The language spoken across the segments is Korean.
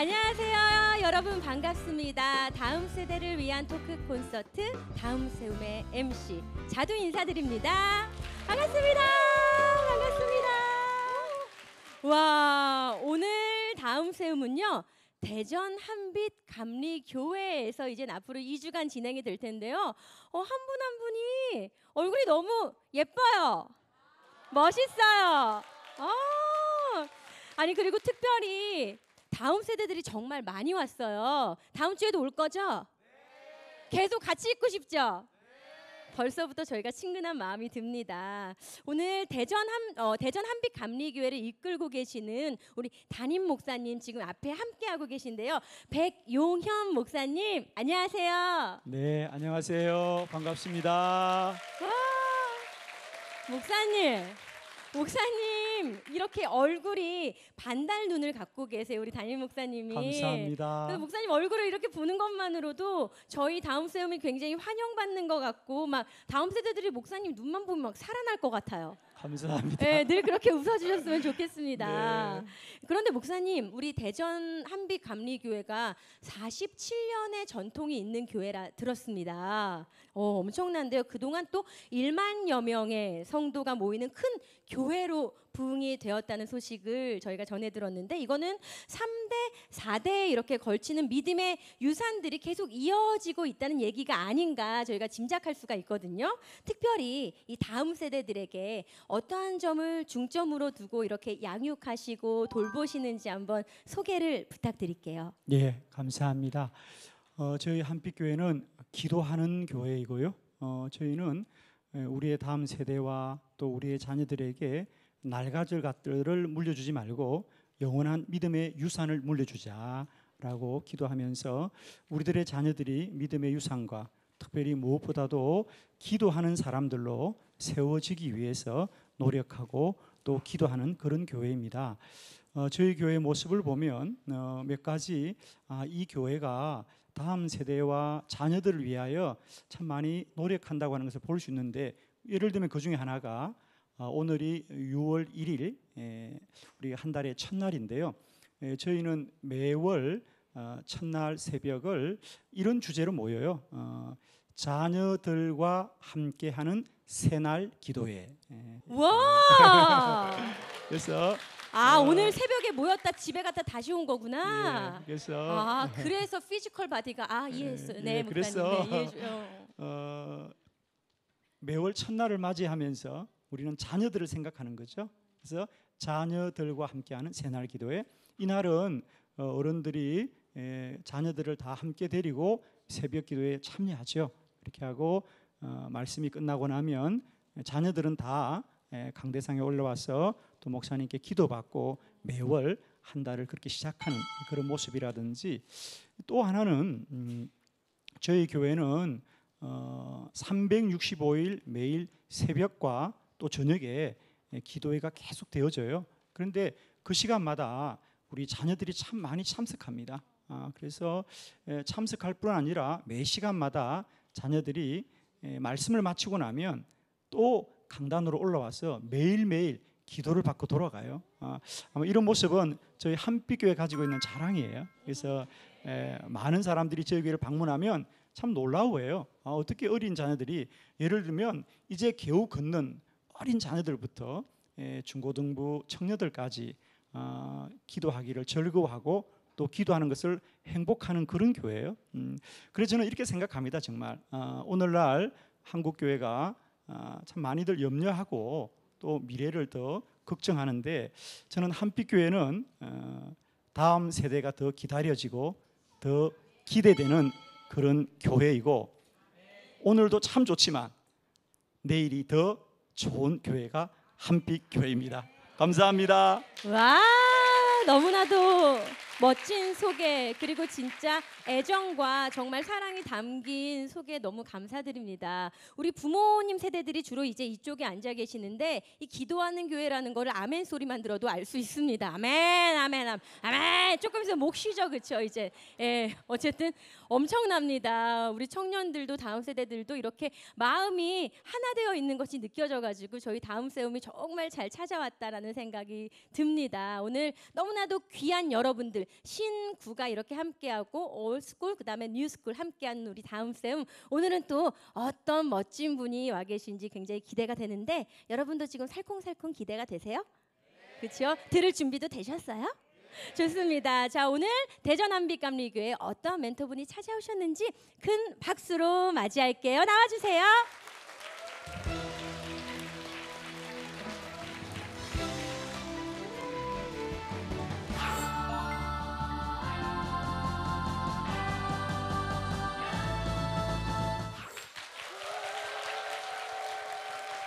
안녕하세요. 여러분 반갑습니다. 다음 세대를 위한 토크 콘서트 다음 세움의 MC 자두 인사드립니다. 반갑습니다. 반갑습니다. 와, 오늘 다음 세움은요. 대전 한빛 감리교회에서 이제 앞으로 2주간 진행이 될 텐데요. 한 분 한 분이 얼굴이 너무 예뻐요. 멋있어요. 아니 그리고 특별히 다음 세대들이 정말 많이 왔어요. 다음 주에도 올 거죠? 계속 같이 있고 싶죠? 벌써부터 저희가 친근한 마음이 듭니다. 오늘 대전 한빛 감리교회를 이끌고 계시는 우리 담임 목사님 지금 앞에 함께하고 계신데요. 백용현 목사님 안녕하세요. 네, 안녕하세요. 반갑습니다. 와, 목사님 이렇게 얼굴이 반달 눈을 갖고 계세요. 우리 담임 목사님이. 감사합니다. 그래서 목사님 얼굴을 이렇게 보는 것만으로도 저희 다음 세움이 굉장히 환영받는 것 같고 막 다음 세대들이 목사님 눈만 보면 막 살아날 것 같아요. 감사합니다. 네, 늘 그렇게 웃어주셨으면 좋겠습니다. 네. 그런데 목사님, 우리 대전 한빛 감리교회가 47년의 전통이 있는 교회라 들었습니다. 엄청난데요. 그동안 또 1만여 명의 성도가 모이는 큰 교회로 부흥이 되었다는 소식을 저희가 전해 들었는데 이거는 3대, 4대에 이렇게 걸치는 믿음의 유산들이 계속 이어지고 있다는 얘기가 아닌가 저희가 짐작할 수가 있거든요. 특별히 이 다음 세대들에게 어떠한 점을 중점으로 두고 이렇게 양육하시고 돌보시는지 한번 소개를 부탁드릴게요. 예, 감사합니다. 저희 한빛교회는 기도하는 교회이고요. 저희는 우리의 다음 세대와 또 우리의 자녀들에게 낡아질 것들을 물려주지 말고 영원한 믿음의 유산을 물려주자라고 기도하면서 우리들의 자녀들이 믿음의 유산과 특별히 무엇보다도 기도하는 사람들로 세워지기 위해서 노력하고 또 기도하는 그런 교회입니다. 저희 교회의 모습을 보면 몇 가지 이 교회가 다음 세대와 자녀들을 위하여 참 많이 노력한다고 하는 것을 볼 수 있는데 예를 들면 그 중에 하나가 오늘이 6월 1일 우리 한 달의 첫날인데요. 저희는 매월 첫날 새벽을 이런 주제로 모여요. 자녀들과 함께하는 새날 기도회. 와! 그래서 오늘 새벽에 모였다 집에 갔다 다시 온 거구나. 예, 그래서 피지컬 바디가 이해했어요. 네, 예, 목사님. 그래서 네, 이해해줘요. 매월 첫날을 맞이하면서 우리는 자녀들을 생각하는 거죠. 그래서 자녀들과 함께하는 새날 기도회. 이날은 어른들이 자녀들을 다 함께 데리고 새벽 기도에 참여하죠. 그렇게 하고 말씀이 끝나고 나면 자녀들은 다 강대상에 올라와서 또 목사님께 기도받고 매월 한 달을 그렇게 시작하는 그런 모습이라든지 또 하나는 저희 교회는 365일 매일 새벽과 또 저녁에 기도회가 계속 되어져요. 그런데 그 시간마다 우리 자녀들이 참 많이 참석합니다. 그래서 참석할 뿐 아니라 매 시간마다 자녀들이 말씀을 마치고 나면 또 강단으로 올라와서 매일매일 기도를 받고 돌아가요. 아마 이런 모습은 저희 한빛교회 가지고 있는 자랑이에요. 그래서 많은 사람들이 저희 교회를 방문하면 참 놀라워해요. 어떻게 어린 자녀들이 예를 들면 이제 겨우 걷는 어린 자녀들부터 중고등부 청년들까지 기도하기를 즐거워하고 또 기도하는 것을 행복하는 그런 교회예요. 그래서 저는 이렇게 생각합니다. 정말 오늘날 한국교회가 참 많이들 염려하고 또 미래를 더 걱정하는데 저는 한빛교회는 다음 세대가 더 기다려지고 더 기대되는 그런 교회이고 오늘도 참 좋지만 내일이 더 좋은 교회가 한빛교회입니다. 감사합니다. 와, 너무나도 멋진 소개 그리고 진짜 애정과 정말 사랑이 담긴 소개 너무 감사드립니다. 우리 부모님 세대들이 주로 이제 이쪽에 앉아 계시는데 이 기도하는 교회라는 거를 아멘 소리만 들어도 알 수 있습니다. 아멘, 아멘, 아멘, 아멘. 조금 있으면 목 쉬죠, 그렇죠? 이제 어쨌든 엄청납니다. 우리 청년들도 다음 세대들도 이렇게 마음이 하나 되어 있는 것이 느껴져가지고 저희 다음 세움이 정말 잘 찾아왔다라는 생각이 듭니다. 오늘 너무나도 귀한 여러분들. 친구들 신구가 이렇게 함께하고 올스쿨 그다음에 뉴스쿨 함께하는 우리 다음 쌤 오늘은 또 어떤 멋진 분이 와 계신지 굉장히 기대가 되는데 여러분도 지금 살콩살콩 기대가 되세요? 그렇죠? 들을 준비도 되셨어요? 좋습니다. 자, 오늘 대전 한빛감리교회 어떤 멘토분이 찾아오셨는지 큰 박수로 맞이할게요. 나와주세요.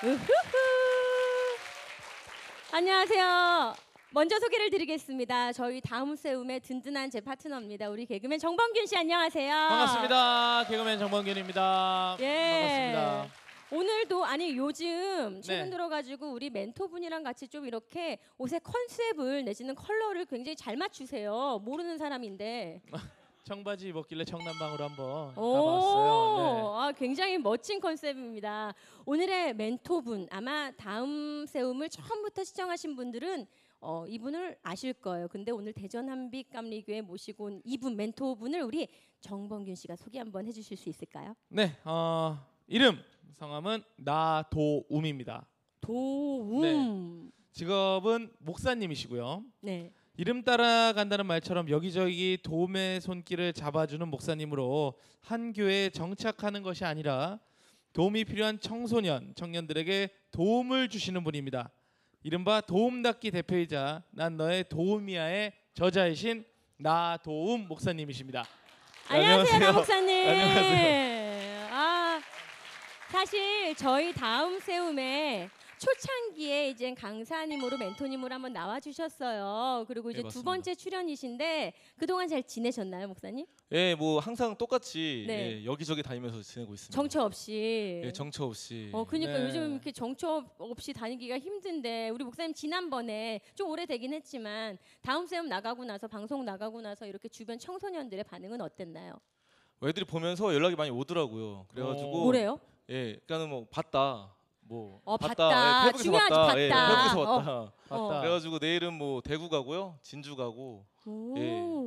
우후후. 안녕하세요. 먼저 소개를 드리겠습니다. 저희 다음 세움의 든든한 제 파트너입니다. 우리 개그맨 정범균 씨 안녕하세요. 반갑습니다. 개그맨 정범균입니다. 예. 반갑습니다. 오늘도 아니 요즘 최근 네. 들어가지고 우리 멘토분이랑 같이 좀 이렇게 옷의 컨셉을 내지는 컬러를 굉장히 잘 맞추세요. 모르는 사람인데. 청바지 입었길래 청남방으로 한번 오, 가봤어요. 아, 굉장히 멋진 컨셉입니다. 오늘의 멘토분 아마 다음 세움을 처음부터 시청하신 분들은 이분을 아실 거예요. 근데 오늘 대전 한빛감리교회 모시고 온 이분 멘토분을 우리 정범균 씨가 소개 한번 해주실 수 있을까요? 네, 이름 성함은 나도움입니다. 도움. 직업은 목사님이시고요. 네. 이름 따라간다는 말처럼 여기저기 도움의 손길을 잡아주는 목사님으로 한 교회에 정착하는 것이 아니라 도움이 필요한 청년들에게 도움을 주시는 분입니다. 이른바 도움닫기 대표이자 난 너의 도움이야의 저자이신 나도움 목사님이십니다. 안녕하세요, 나 목사님. 안녕하세요. 아, 사실 저희 다음 세움에 초창기에 이제 강사님으로 멘토님으로 한번 나와주셨어요. 그리고 이제 네, 두 맞습니다. 번째 출연이신데 그동안 잘 지내셨나요, 목사님? 예, 뭐 항상 똑같이 네. 예, 여기저기 다니면서 지내고 있습니다. 정처 없이. 예, 정처 없이. 그러니까 네. 요즘 이렇게 정처 없이 다니기가 힘든데 우리 목사님 지난번에 좀 오래되긴 했지만 다음 세움 나가고 나서 방송 나가고 나서 이렇게 주변 청소년들의 반응은 어땠나요? 애들이 보면서 연락이 많이 오더라고요. 그래가지고 뭐래요? 예, 그러니까는 뭐 봤다, 뭐 봤다. 예, 페북에서 중요하지, 봤다, 예, 봤다. 페북에서 봤다. 맞다. 그래가지고 내일은 뭐 대구 가고요, 진주 가고 오. 예,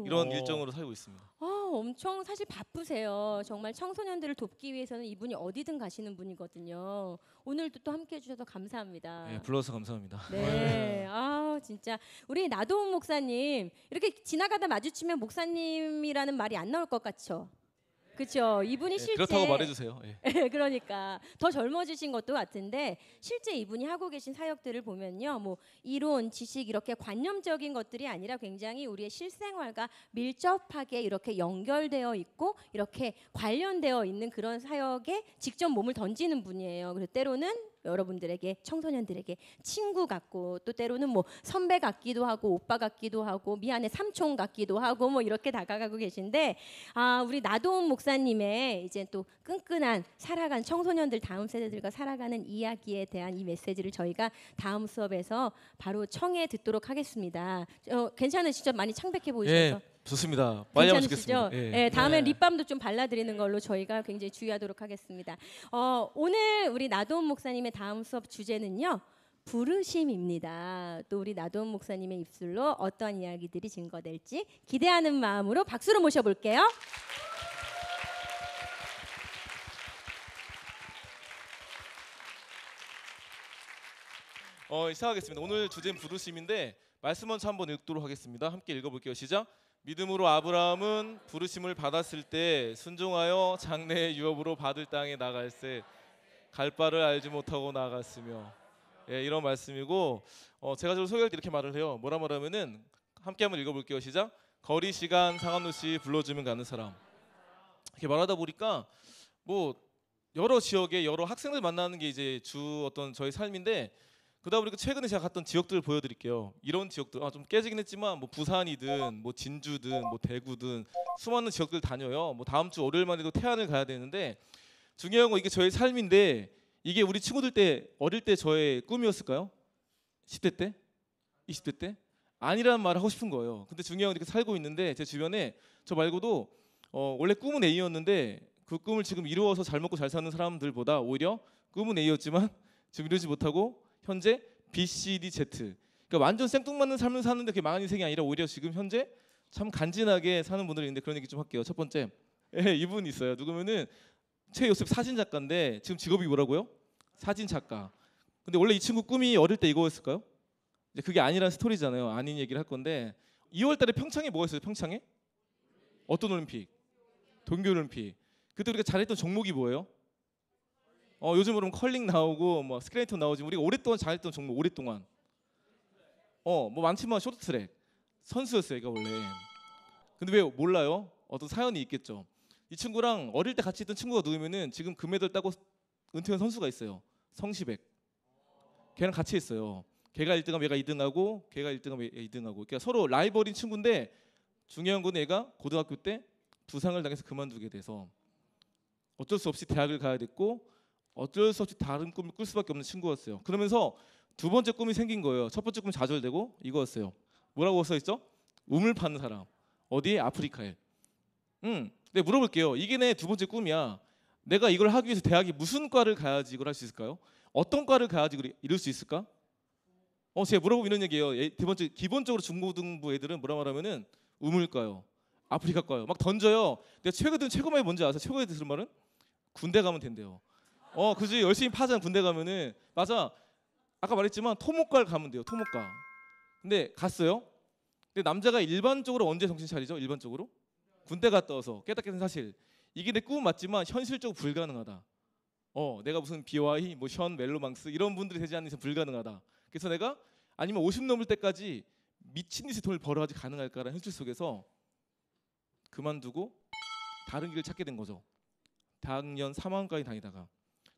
이런 오. 일정으로 살고 있습니다. 엄청 사실 바쁘세요. 정말 청소년들을 돕기 위해서는 이분이 어디든 가시는 분이거든요. 오늘도 또 함께해 주셔서 감사합니다. 예, 불러서 감사합니다. 네, 진짜 우리 나도움 목사님 이렇게 지나가다 마주치면 목사님이라는 말이 안 나올 것 같죠? 그렇죠. 이분이 예, 실제 그렇다고 말해주세요. 예. 그러니까 더 젊어지신 것도 같은데 실제 이분이 하고 계신 사역들을 보면요, 뭐 이론, 지식 이렇게 관념적인 것들이 아니라 굉장히 우리의 실생활과 밀접하게 이렇게 연결되어 있고 이렇게 관련되어 있는 그런 사역에 직접 몸을 던지는 분이에요. 그래서 때로는 여러분들에게 청소년들에게 친구 같고 또 때로는 뭐 선배 같기도 하고 오빠 같기도 하고 미안해 삼촌 같기도 하고 뭐 이렇게 다가가고 계신데 우리 나도움 목사님의 이제 또 끈끈한 살아간 청소년들 다음 세대들과 살아가는 이야기에 대한 이 메시지를 저희가 다음 수업에서 바로 청해 듣도록 하겠습니다. 괜찮으시죠? 많이 창백해 보이셔서. 예, 좋습니다. 빨리 하면 괜찮으시죠? 좋겠습니다. 네, 다음에 네. 립밤도 좀 발라드리는 걸로 저희가 굉장히 주의하도록 하겠습니다. 오늘 우리 나도움 목사님의 다음 수업 주제는요, 부르심입니다. 또 우리 나도움 목사님의 입술로 어떤 이야기들이 증거될지 기대하는 마음으로 박수로 모셔볼게요. 시작하겠습니다. 오늘 주제는 부르심인데 말씀 먼저 한번 읽도록 하겠습니다. 함께 읽어볼게요. 시작. 믿음으로 아브라함은 부르심을 받았을 때 순종하여 장래의 유업으로 받을 땅에 나갈새 갈 바를 알지 못하고 나갔으며. 예, 이런 말씀이고 제가 저를 소개할 때 이렇게 말을 해요. 뭐라 말하면은 함께 한번 읽어볼게요. 시작. 거리 시간 상관없이 불러주면 가는 사람. 이렇게 말하다 보니까 뭐 여러 지역에 여러 학생들 만나는 게 이제 주 어떤 저희 삶인데 그러다 보니까 최근에 제가 갔던 지역들을 보여드릴게요. 이런 지역들 좀 깨지긴 했지만 뭐 부산이든 뭐 진주든 뭐 대구든 수많은 지역들 다녀요. 뭐 다음 주 월요일만 해도 태안을 가야 되는데 중요한 건 이게 저의 삶인데 이게 우리 친구들 때 어릴 때 저의 꿈이었을까요? 10대 때? 20대 때? 아니라는 말을 하고 싶은 거예요. 근데 중요한 건 이렇게 살고 있는데 제 주변에 저 말고도 원래 꿈은 A였는데 그 꿈을 지금 이루어서 잘 먹고 잘 사는 사람들보다 오히려 꿈은 A였지만 지금 이루지 못하고 현재 B, C, D, Z. 그러니까 완전 생뚱맞는 삶을 사는데 그게 망한 인생이 아니라 오히려 지금 현재 참 간지나게 사는 분들이 있는데 그런 얘기 좀 할게요. 첫 번째, 이분 있어요. 누구면은 최요셉 사진 작가인데 지금 직업이 뭐라고요? 사진 작가. 근데 원래 이 친구 꿈이 어릴 때 이거였을까요? 이제 그게 아니란 스토리잖아요. 아닌 얘기를 할 건데 2월달에 평창에 뭐가 있어요? 평창에 어떤 올림픽? 동계올림픽. 그때 우리가 잘했던 종목이 뭐예요? 요즘 그러면 컬링 나오고 뭐 스케이팅 나오지. 우리가 오랫동안 잘했던 종목 오랫동안. 뭐 많지만 쇼트트랙 선수였어요, 얘가 원래. 근데 왜 몰라요? 어떤 사연이 있겠죠. 이 친구랑 어릴 때 같이 있던 친구가 누구면은 지금 금메달 따고 은퇴한 선수가 있어요. 성시백. 걔랑 같이 했어요. 걔가 1등하면 얘가 2등하고 걔가 1등하면 얘가 2등하고. 그러니까 서로 라이벌인 친구인데 중요한 건 얘가 고등학교 때 부상을 당해서 그만두게 돼서 어쩔 수 없이 대학을 가야 됐고 어쩔 수 없이 다른 꿈을 꿀 수밖에 없는 친구였어요. 그러면서 두 번째 꿈이 생긴 거예요. 첫 번째 꿈이 좌절되고 이거였어요. 뭐라고 써 있죠? 우물 파는 사람. 어디에? 아프리카에. 네, 물어볼게요. 이게 내 두 번째 꿈이야. 내가 이걸 하기 위해서 대학이 무슨 과를 가야지 이걸 할 수 있을까요? 어떤 과를 가야지 이룰 수 있을까? 제가 물어보고 이런 얘기예요. 두 번째, 기본적으로 중고등부 애들은 뭐라 말하면은 우물과요, 아프리카과요. 막 던져요. 내가 최고 말이 뭔지 아세요? 최고에 들은 말은 군대 가면 된대요. 그지? 열심히 파잖아. 군대 가면은. 맞아. 아까 말했지만 토목과를 가면 돼요. 토목과. 근데 갔어요. 근데 남자가 일반적으로 언제 정신 차리죠? 일반적으로 군대 갔다 와서 깨닫게 된 사실. 이게 내 꿈은 맞지만 현실적으로 불가능하다. 내가 무슨 BY, 뭐 션, 멜로망스 이런 분들이 되지 않는 이상 불가능하다. 그래서 내가 아니면 50 넘을 때까지 미친 듯이 돈을 벌어야지 가능할까라는 현실 속에서 그만두고 다른 길을 찾게 된 거죠. 대학년 3학년까지 다니다가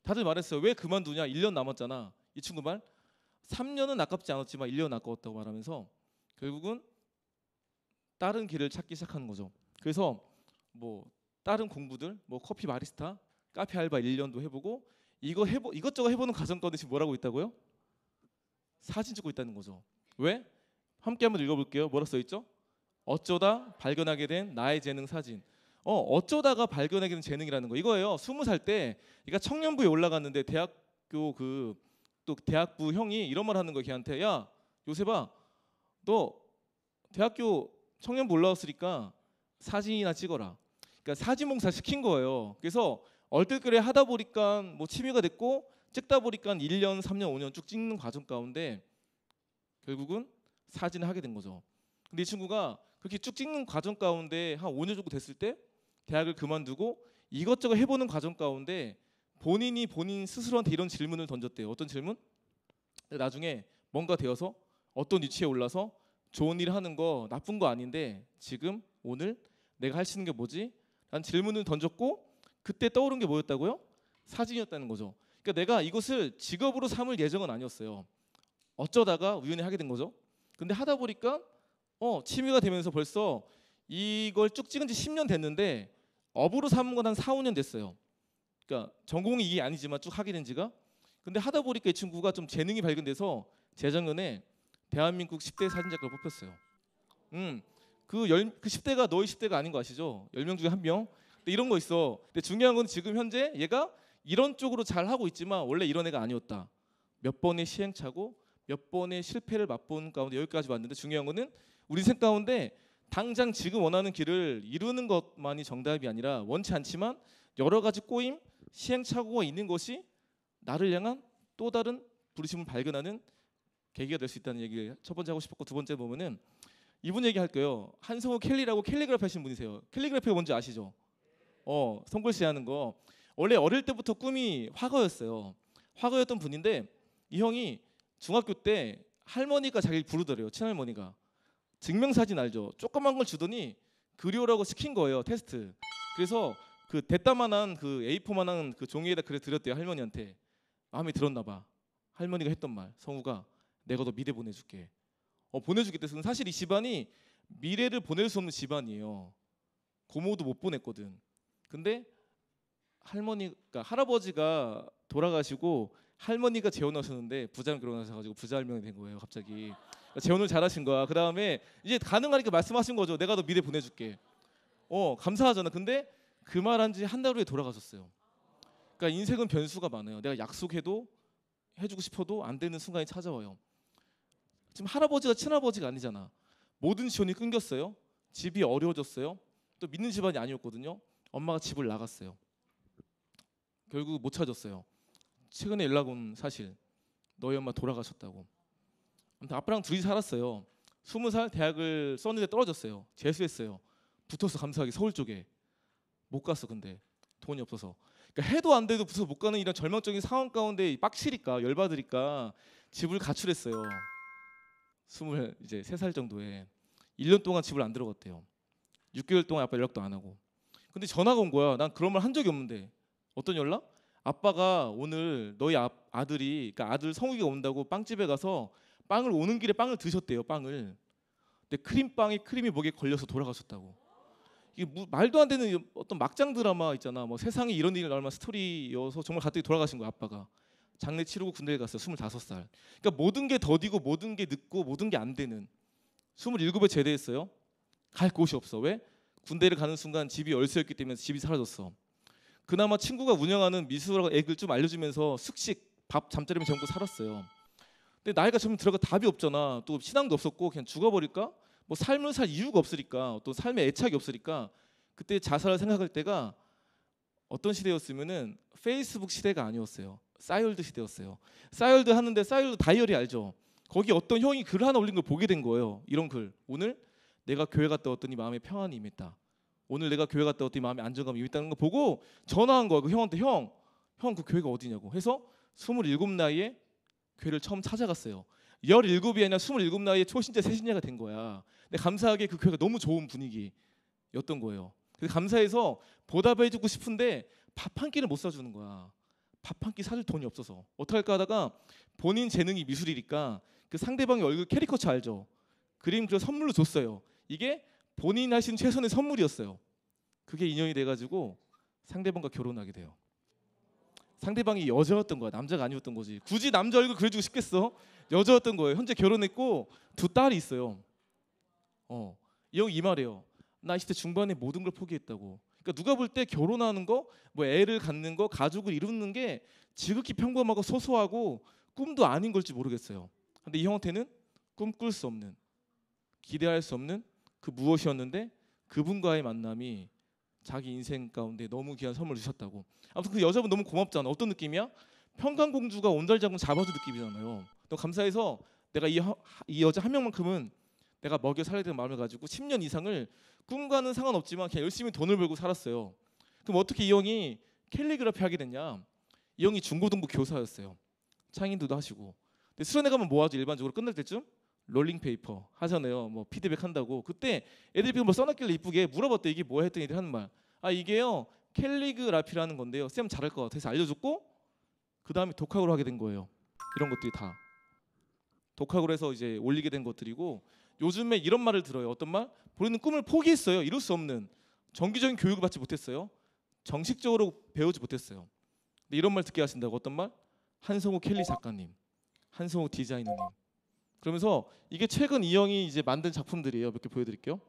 다들 말했어요. 왜 그만두냐? 1년 남았잖아. 이 친구 말 3년은 아깝지 않았지만 1년은 아까웠다고 말하면서 결국은 다른 길을 찾기 시작하는 거죠. 그래서 뭐 다른 공부들, 뭐 커피 바리스타, 카페 알바 1년도 해보고 이것저것 해보는 과정 가운데 지금 뭐라고 있다고요? 사진 찍고 있다는 거죠. 왜? 함께 한번 읽어볼게요. 뭐라 써 있죠? 어쩌다 발견하게 된 나의 재능 사진. 어쩌다가 발견하게 된 재능이라는 거 이거예요. 20살 때 그러니까 청년부에 올라갔는데 대학교 또 대학부 형이 이런 말 하는 거야. 걔한테 야 요셉아 너 대학교 청년부 올라왔으니까 사진이나 찍어라. 그러니까 사진 봉사 시킨 거예요. 그래서 얼떨결에 하다 보니까 뭐 취미가 됐고 찍다 보니까 1년, 3년, 5년 쭉 찍는 과정 가운데 결국은 사진을 하게 된 거죠. 근데 이 친구가 그렇게 쭉 찍는 과정 가운데 한 5년 정도 됐을 때 대학을 그만두고 이것저것 해보는 과정 가운데 본인 스스로한테 이런 질문을 던졌대요. 어떤 질문? 나중에 뭔가 되어서 어떤 위치에 올라서 좋은 일을 하는 거 나쁜 거 아닌데 지금 오늘 내가 할 수 있는 게 뭐지? 라는 질문을 던졌고 그때 떠오른 게 뭐였다고요? 사진이었다는 거죠. 그러니까 내가 이것을 직업으로 삼을 예정은 아니었어요. 어쩌다가 우연히 하게 된 거죠. 근데 하다 보니까 취미가 되면서 벌써 이걸 쭉 찍은 지 10년 됐는데 업으로 삼은 건 한 4, 5년 됐어요. 그러니까 전공이 이게 아니지만 쭉 하게 된 지가. 근데 하다 보니까 이 친구가 좀 재능이 발견돼서 재작년에 대한민국 10대 사진작가로 뽑혔어요. 그 10대가 너희 10대가 아닌 거 아시죠? 10명 중에 1명. 근데 이런 거 있어. 근데 중요한 건 지금 현재 얘가 이런 쪽으로 잘 하고 있지만 원래 이런 애가 아니었다. 몇 번의 시행착오, 몇 번의 실패를 맛본 가운데 여기까지 왔는데 중요한 거는 우리 생 가운데 당장 지금 원하는 길을 이루는 것만이 정답이 아니라 원치 않지만 여러 가지 꼬임, 시행착오가 있는 것이 나를 향한 또 다른 부르심을 발견하는 계기가 될 수 있다는 얘기를 첫 번째 하고 싶었고 두 번째 보면은 이분 얘기할게요. 한성우 켈리라고 캘리그래피 하시는 분이세요. 캘리그래피가 뭔지 아시죠? 손글씨 하는 거. 원래 어릴 때부터 꿈이 화가였어요. 화가였던 분인데 이 형이 중학교 때 할머니가 자기를 부르더래요. 친할머니가. 증명사진 알죠? 조그만 걸 주더니 그려오라고 시킨 거예요. 테스트. 그래서 그 대따만한 그 A4만한 그 종이에다 그려 드렸대요. 할머니한테. 마음에 들었나 봐. 할머니가 했던 말. 성우가 내가 너 미래 보내줄게. 보내주겠대. 사실 이 집안이 미래를 보낼 수 없는 집안이에요. 고모도 못 보냈거든. 근데 할아버지가 돌아가시고 할머니가 재혼하셨는데 부자랑 결혼하셔가지고 부자 할명이 된 거예요. 갑자기 재혼을 잘하신 거야. 그 다음에 이제 가능하니까 말씀하신 거죠. 내가 너 미래 보내줄게. 감사하잖아. 근데 그 말한 지 한 달 후에 돌아가셨어요. 그러니까 인생은 변수가 많아요. 내가 약속해도 해주고 싶어도 안 되는 순간이 찾아와요. 지금 할아버지가 친할아버지가 아니잖아. 모든 지원이 끊겼어요. 집이 어려워졌어요. 또 믿는 집안이 아니었거든요. 엄마가 집을 나갔어요. 결국 못 찾았어요. 최근에 연락 온 사실, 너희 엄마 돌아가셨다고. 아무튼 아빠랑 둘이 살았어요. 20살 대학을 썼는데 떨어졌어요. 재수했어요. 붙어서 감사하게 서울 쪽에. 못 갔어. 근데 돈이 없어서. 그러니까 해도 안 돼도 붙어서 못 가는 이런 절망적인 상황 가운데 빡치니까 열받으니까 집을 가출했어요. 23살 정도에 1년 동안 집을 안 들어갔대요. 6개월 동안 아빠 연락도 안 하고. 근데 전화가 온 거야. 난 그런 말 한 적이 없는데. 어떤 연락? 아빠가 오늘 너희 아들이, 그러니까 아들 성욱이가 온다고 빵집에 가서 빵을 오는 길에 빵을 드셨대요. 빵을. 근데 크림빵에 크림이 목에 걸려서 돌아가셨다고. 이게 말도 안 되는 어떤 막장 드라마 있잖아. 뭐 세상에 이런 일이 얼마나 스토리여서 정말 갑자기 돌아가신 거야. 아빠가. 장례 치르고 군대에 갔어요. 25살. 그러니까 모든 게 더디고 모든 게 늦고 모든 게 안 되는. 27에 제대했어요. 갈 곳이 없어. 왜? 군대를 가는 순간 집이 열쇠였기 때문에 집이 사라졌어. 그나마 친구가 운영하는 미술학 액을 좀 알려주면서 숙식, 밥, 잠자리만 정고 살았어요. 근데 나이가 점점 들어가 답이 없잖아. 또 신앙도 없었고 그냥 죽어버릴까? 뭐 삶을 살 이유가 없으니까, 또 삶에 애착이 없으니까 그때 자살을 생각할 때가 어떤 시대였으면은 페이스북 시대가 아니었어요. 싸이월드 시대였어요. 싸이월드 하는데 싸이월드 다이어리 알죠? 거기 어떤 형이 글 하나 올린 걸 보게 된 거예요. 이런 글. 오늘 내가 교회 갔다 왔더니 마음에 평안이 임했다. 오늘 내가 교회 갔다 왔더니 마음에 안정감이 임했다는 거 보고 전화한 거야. 그 형한테 형 그 교회가 어디냐고 해서 27 나이에 교회를 처음 찾아갔어요. 17이 아니라 27 나이에 초신자 새신자가 된 거야. 근데 감사하게 그 교회가 너무 좋은 분위기였던 거예요. 그래서 감사해서 보답해주고 싶은데 밥 한 끼를 못 사주는 거야. 밥 한 끼 사줄 돈이 없어서 어떻게 할까 하다가 본인 재능이 미술이니까 그 상대방의 얼굴 캐리커처 알죠? 그림 그려 선물로 줬어요. 이게 본인 하신 최선의 선물이었어요. 그게 인연이 돼가지고 상대방과 결혼하게 돼요. 상대방이 여자였던 거야. 남자가 아니었던 거지. 굳이 남자 얼굴 그려주고 싶겠어? 여자였던 거예요. 현재 결혼했고 2딸이 있어요. 이 형이 이 말이에요. 나 20대 중반에 모든 걸 포기했다고. 그러니까 누가 볼 때 결혼하는 거, 뭐 애를 갖는 거, 가족을 이루는 게 지극히 평범하고 소소하고 꿈도 아닌 걸지 모르겠어요. 근데 이 형한테는 꿈꿀 수 없는, 기대할 수 없는 그 무엇이었는데 그분과의 만남이 자기 인생 가운데 너무 귀한 선물을 주셨다고. 아무튼 그 여자분 너무 고맙잖아. 어떤 느낌이야? 평강공주가 온달장군 잡아준 느낌이잖아요. 너무 감사해서 내가 이 여자 한 명만큼은 내가 먹여 살려야 되는 마음을 가지고 10년 이상을 꿈과는 상관없지만 그냥 열심히 돈을 벌고 살았어요. 그럼 어떻게 이 형이 캘리그라피 하게 됐냐? 이 형이 중고등부 교사였어요. 창인도도 하시고. 근데 수련회 가면 뭐 하죠? 일반적으로 끝날 때쯤 롤링페이퍼 하잖아요. 뭐 피드백 한다고. 그때 애들이 뭐 써놨길래 이쁘게 물어봤대. 이게 뭐야 했더니 애들이 하는 말. 이게요 캘리그라피라는 건데요. 쌤 잘할 것 같아서 알려줬고 그 다음에 독학으로 하게 된 거예요. 이런 것들이 다 독학으로 해서 이제 올리게 된 것들이고, 요즘에 이런 말을 들어요. 어떤 말? 본인은 꿈을 포기했어요. 이룰 수 없는. 정기적인 교육을 받지 못했어요. 정식적으로 배우지 못했어요. 근데 이런 말 듣게 하신다고. 어떤 말? 한성우 켈리 작가님, 한성우 디자이너님. 그러면서 이게 최근 이 형이 이제 만든 작품들이에요. 몇 개 보여드릴게요.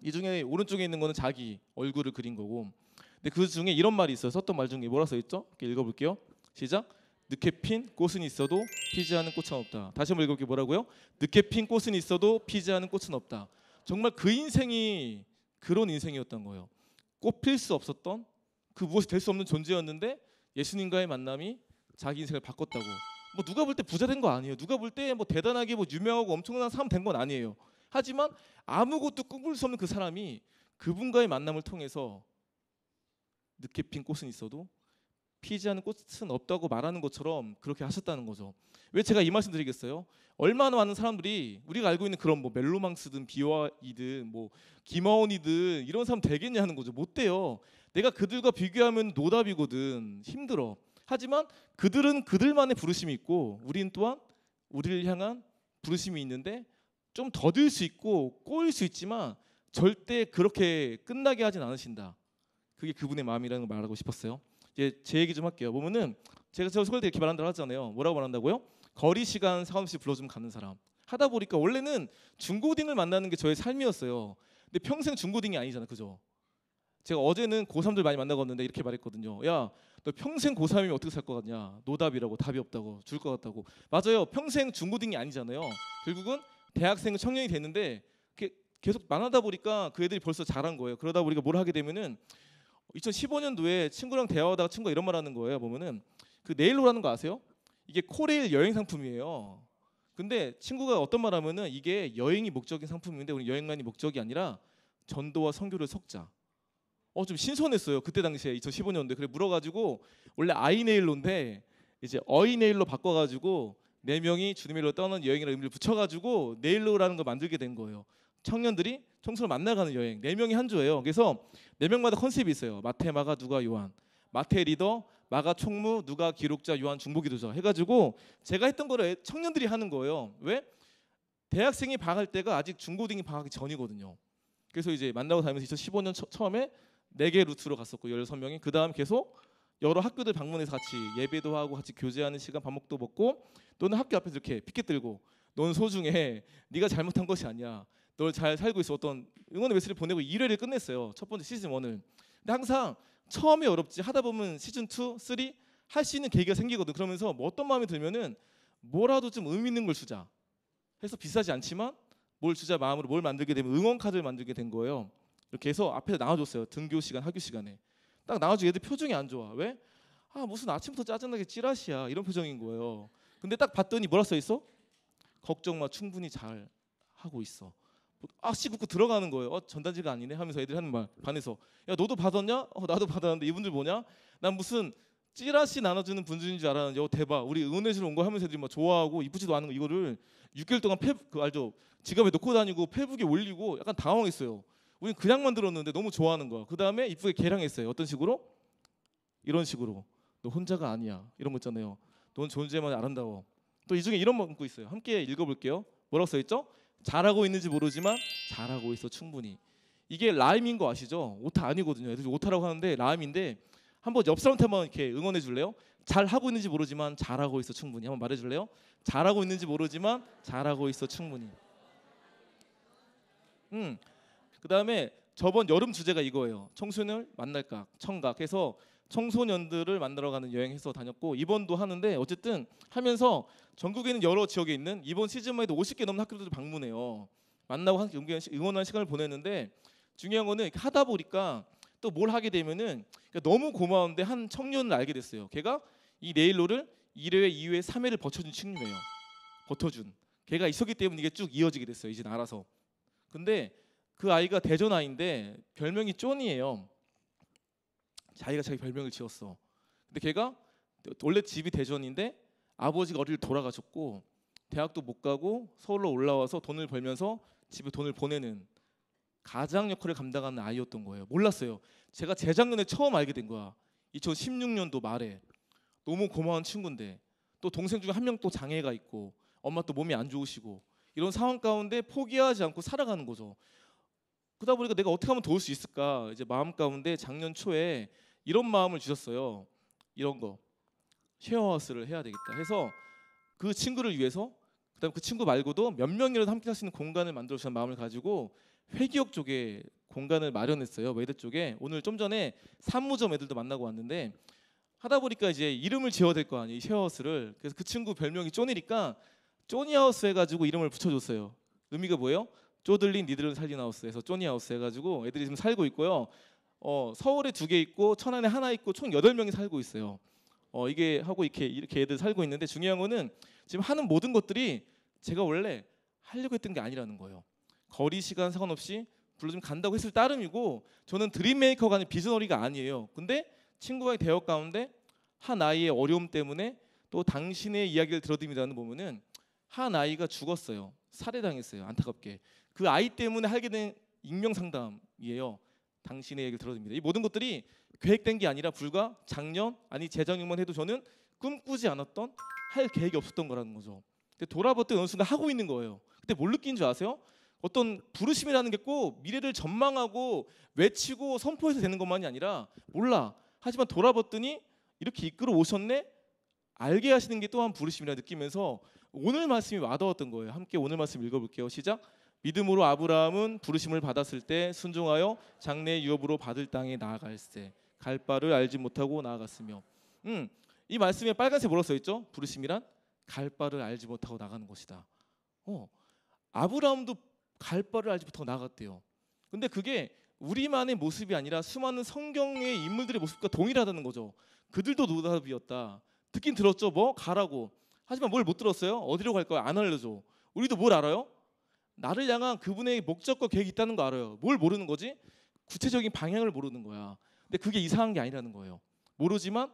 이 중에 오른쪽에 있는 거는 자기 얼굴을 그린 거고, 근데 그 중에 이런 말이 있어요. 썼던 말 중에 뭐라 써 있죠? 이렇게 읽어볼게요. 시작. 늦게 핀 꽃은 있어도 피지 않은 꽃은 없다. 다시 한번 읽어볼게요. 뭐라고요? 늦게 핀 꽃은 있어도 피지 않은 꽃은 없다. 정말 그 인생이 그런 인생이었던 거예요. 꽃 필 수 없었던 그 무엇이 될 수 없는 존재였는데 예수님과의 만남이 자기 인생을 바꿨다고. 뭐 누가 볼 때 부자 된 거 아니에요. 누가 볼 때 뭐 대단하게 뭐 유명하고 엄청난 사람 된 건 아니에요. 하지만 아무것도 꿈꿀 수 없는 그 사람이 그분과의 만남을 통해서 늦게 핀 꽃은 있어도 피지 않은 꽃은 없다고 말하는 것처럼 그렇게 하셨다는 거죠. 왜 제가 이 말씀 드리겠어요? 얼마나 많은 사람들이 우리가 알고 있는 그런 뭐 멜로망스든 비와이든 뭐 김하온이든 이런 사람 되겠냐 하는 거죠. 못 돼요. 내가 그들과 비교하면 노답이거든. 힘들어. 하지만 그들은 그들만의 부르심이 있고 우리는 또한 우리를 향한 부르심이 있는데 좀 더딜 수 있고 꼬일 수 있지만 절대 그렇게 끝나게 하진 않으신다. 그게 그분의 마음이라는 걸 말하고 싶었어요. 이제 제 얘기 좀 할게요. 보면은 제가 소설 때 이렇게 말한다고 하잖아요. 뭐라고 말한다고요? 거리 시간 상황없이 불러주면 가는 사람. 하다 보니까 원래는 중고딩을 만나는 게 저의 삶이었어요. 근데 평생 중고딩이 아니잖아, 그죠? 제가 어제는 고3들 많이 만나봤는데 이렇게 말했거든요. 야, 너 평생 고3이면 어떻게 살 것 같냐? 노답이라고, 답이 없다고, 죽을 것 같다고. 맞아요. 평생 중고딩이 아니잖아요. 결국은 대학생 청년이 됐는데 계속 만나다 보니까 그 애들이 벌써 자란 거예요. 그러다 보니까 뭘 하게 되면은 2015년도에 친구랑 대화하다가 친구가 이런 말 하는 거예요. 보면은 그 네일로라는 거 아세요? 이게 코레일 여행 상품이에요. 근데 친구가 어떤 말 하면은 이게 여행이 목적인 상품인데 우리 여행만이 목적이 아니라 전도와 선교를 섞자. 좀 신선했어요. 그때 당시에 2015년도에. 그래 물어가지고 원래 아이네일로인데 이제 어이네일로 바꿔가지고 4명이 주님의 일로 떠나는 여행이라는 의미를 붙여가지고 네일로라는 걸 만들게 된 거예요. 청년들이 청소를 만나가는 여행. 4명이 한 조예요. 그래서 4명마다 컨셉이 있어요. 마태, 마가, 누가, 요한. 마태 리더, 마가 총무, 누가 기록자, 요한 중보기도자 해가지고 제가 했던 거를 청년들이 하는 거예요. 왜? 대학생이 방학할 때가 아직 중고등이 방학하기 전이거든요. 그래서 이제 만나고 다니면서 2015년 처음에 4개 루트로 갔었고 16명이 그 다음 계속 여러 학교들 방문해서 같이 예배도 하고 같이 교제하는 시간 밥 먹도 먹고 너는 학교 앞에서 이렇게 피켓 들고 넌 소중해 네가 잘못한 것이 아니야 널 잘 살고 있어 어떤 응원의 메시지를 보내고 1회를 끝냈어요. 첫 번째 시즌 1을. 근데 항상 처음에 어렵지 하다 보면 시즌 2, 3 할 수 있는 계기가 생기거든. 그러면서 뭐 어떤 마음이 들면은 뭐라도 좀 의미 있는 걸 주자 해서 비싸지 않지만 뭘 주자 마음으로 뭘 만들게 되면 응원 카드를 만들게 된 거예요. 이렇게 해서 앞에서 나와줬어요. 등교 시간, 학교 시간에. 딱 나와주고 애들 표정이 안 좋아. 왜? 무슨 아침부터 짜증나게 찌라시야 이런 표정인 거예요. 근데 딱 봤더니 뭐라 써 있어? 걱정 마 충분히 잘 하고 있어. 씩 웃고 들어가는 거예요. 전단지가 아니네 하면서 애들이 하는 말 반해서 야 너도 받았냐? 나도 받았는데 이분들 뭐냐? 난 무슨 찌라시 나눠주는 분들인 줄 알았는데 대박 우리 응원해주러 온 거 하면서 애들이 막 좋아하고 이쁘지도 않은 거 이거를 6개월 동안 그 알죠? 지갑에 넣고 다니고 페북에 올리고 약간 당황했어요. 우린 그냥만 들었는데 너무 좋아하는 거야. 그 다음에 이쁘게 개량했어요. 어떤 식으로? 이런 식으로 너 혼자가 아니야 이런 거 있잖아요. 넌 존재만 아름다워. 또 이 중에 이런 문구 있어요. 함께 읽어볼게요. 뭐라고 써있죠? 잘하고 있는지 모르지만 잘하고 있어 충분히. 이게 라임인 거 아시죠? 오타 아니거든요. 애들이 오타라고 하는데 라임인데 한번 옆 사람한테 한번 이렇게 응원해 줄래요? 잘하고 있는지 모르지만 잘하고 있어 충분히. 한번 말해 줄래요? 잘하고 있는지 모르지만 잘하고 있어 충분히. 그 다음에 저번 여름 주제가 이거예요. 청소년을 만날까 청각 해서 청소년들을 만나러 가는 여행해서 다녔고 이번도 하는데 어쨌든 하면서 전국에 있는 여러 지역에 있는 이번 시즌만 해도 50개 넘는 학교들을 방문해요. 만나고 응원하는 시간을 보내는데 중요한 거는 이렇게 하다 보니까 또 뭘 하게 되면은 너무 고마운데 한 청년을 알게 됐어요. 걔가 이 네일로를 1회, 2회, 3회를 버텨준 친구예요. 버텨준. 걔가 있었기 때문에 이게 쭉 이어지게 됐어요. 이제 알아서. 근데 그 아이가 대전 아이인데 별명이 쫀이에요. 자기가 자기 별명을 지었어. 근데 걔가 원래 집이 대전인데 아버지가 어릴 때 돌아가셨고 대학도 못 가고 서울로 올라와서 돈을 벌면서 집에 돈을 보내는 가장 역할을 감당하는 아이였던 거예요. 몰랐어요. 제가 재작년에 처음 알게 된 거야. 2016년도 말에. 너무 고마운 친구인데 또 동생 중에 한 명 또 장애가 있고 엄마 또 몸이 안 좋으시고 이런 상황 가운데 포기하지 않고 살아가는 거죠. 그러다 보니까 내가 어떻게 하면 도울 수 있을까 이제 마음 가운데 작년 초에 이런 마음을 주셨어요. 이런 거 쉐어하우스를 해야 되겠다 해서 그 친구를 위해서 그다음 그 친구 말고도 몇 명이라도 함께 할 수 있는 공간을 만들어 주는 마음을 가지고 회기역 쪽에 공간을 마련했어요. 매대 쪽에. 오늘 좀 전에 산무점 애들도 만나고 왔는데 하다 보니까 이제 이름을 지어야 될 거 아니에요. 이 쉐어하우스를. 그래서 그 친구 별명이 쪼니니까 쪼니하우스 해가지고 이름을 붙여줬어요. 의미가 뭐예요? 쪼들린 니들은 살린 하우스에서 쪼니하우스 해가지고 애들이 지금 살고 있고요. 서울에 2개 있고 천안에 하나 있고 총 8명이 살고 있어요. 이게 하고 이렇게 애들 살고 있는데 중요한 거는 지금 하는 모든 것들이 제가 원래 하려고 했던 게 아니라는 거예요. 거리 시간 상관없이 불러주면 간다고 했을 따름이고 저는 드림메이커가 아닌 비즈너리가 아니에요. 근데 친구와의 대화 가운데 한 아이의 어려움 때문에 또 당신의 이야기를 들어드리자는 보면은 한 아이가 죽었어요. 살해당했어요. 안타깝게. 그 아이 때문에 하게 된 익명 상담이에요. 당신의 얘기를 들어드립니다. 이 모든 것들이 계획된 게 아니라 불과 작년 아니 재작년만 해도 저는 꿈꾸지 않았던 할 계획이 없었던 거라는 거죠. 근데 돌아봤더니 어느 순간 하고 있는 거예요. 그때 뭘 느낀 줄 아세요? 어떤 부르심이라는 게 꼭 미래를 전망하고 외치고 선포해서 되는 것만이 아니라 몰라. 하지만 돌아봤더니 이렇게 이끌어 오셨네. 알게 하시는 게 또한 부르심이라 느끼면서 오늘 말씀이 와닿았던 거예요. 함께 오늘 말씀 읽어볼게요. 시작. 믿음으로 아브라함은 부르심을 받았을 때 순종하여 장래 유업으로 받을 땅에 나아갈세. 갈 바를 알지 못하고 나아갔으며. 이 말씀에 빨간색 뭐라고 써 있죠? 부르심이란 갈 바를 알지 못하고 나가는 것이다. 아브라함도 갈 바를 알지 못하고 나갔대요. 근데 그게 우리만의 모습이 아니라 수많은 성경의 인물들의 모습과 동일하다는 거죠. 그들도 노답이었다. 듣긴 들었죠. 뭐 가라고. 하지만 뭘 못 들었어요? 어디로 갈 거야? 안 알려줘. 우리도 뭘 알아요? 나를 향한 그분의 목적과 계획이 있다는 거 알아요. 뭘 모르는 거지? 구체적인 방향을 모르는 거야. 근데 그게 이상한 게 아니라는 거예요. 모르지만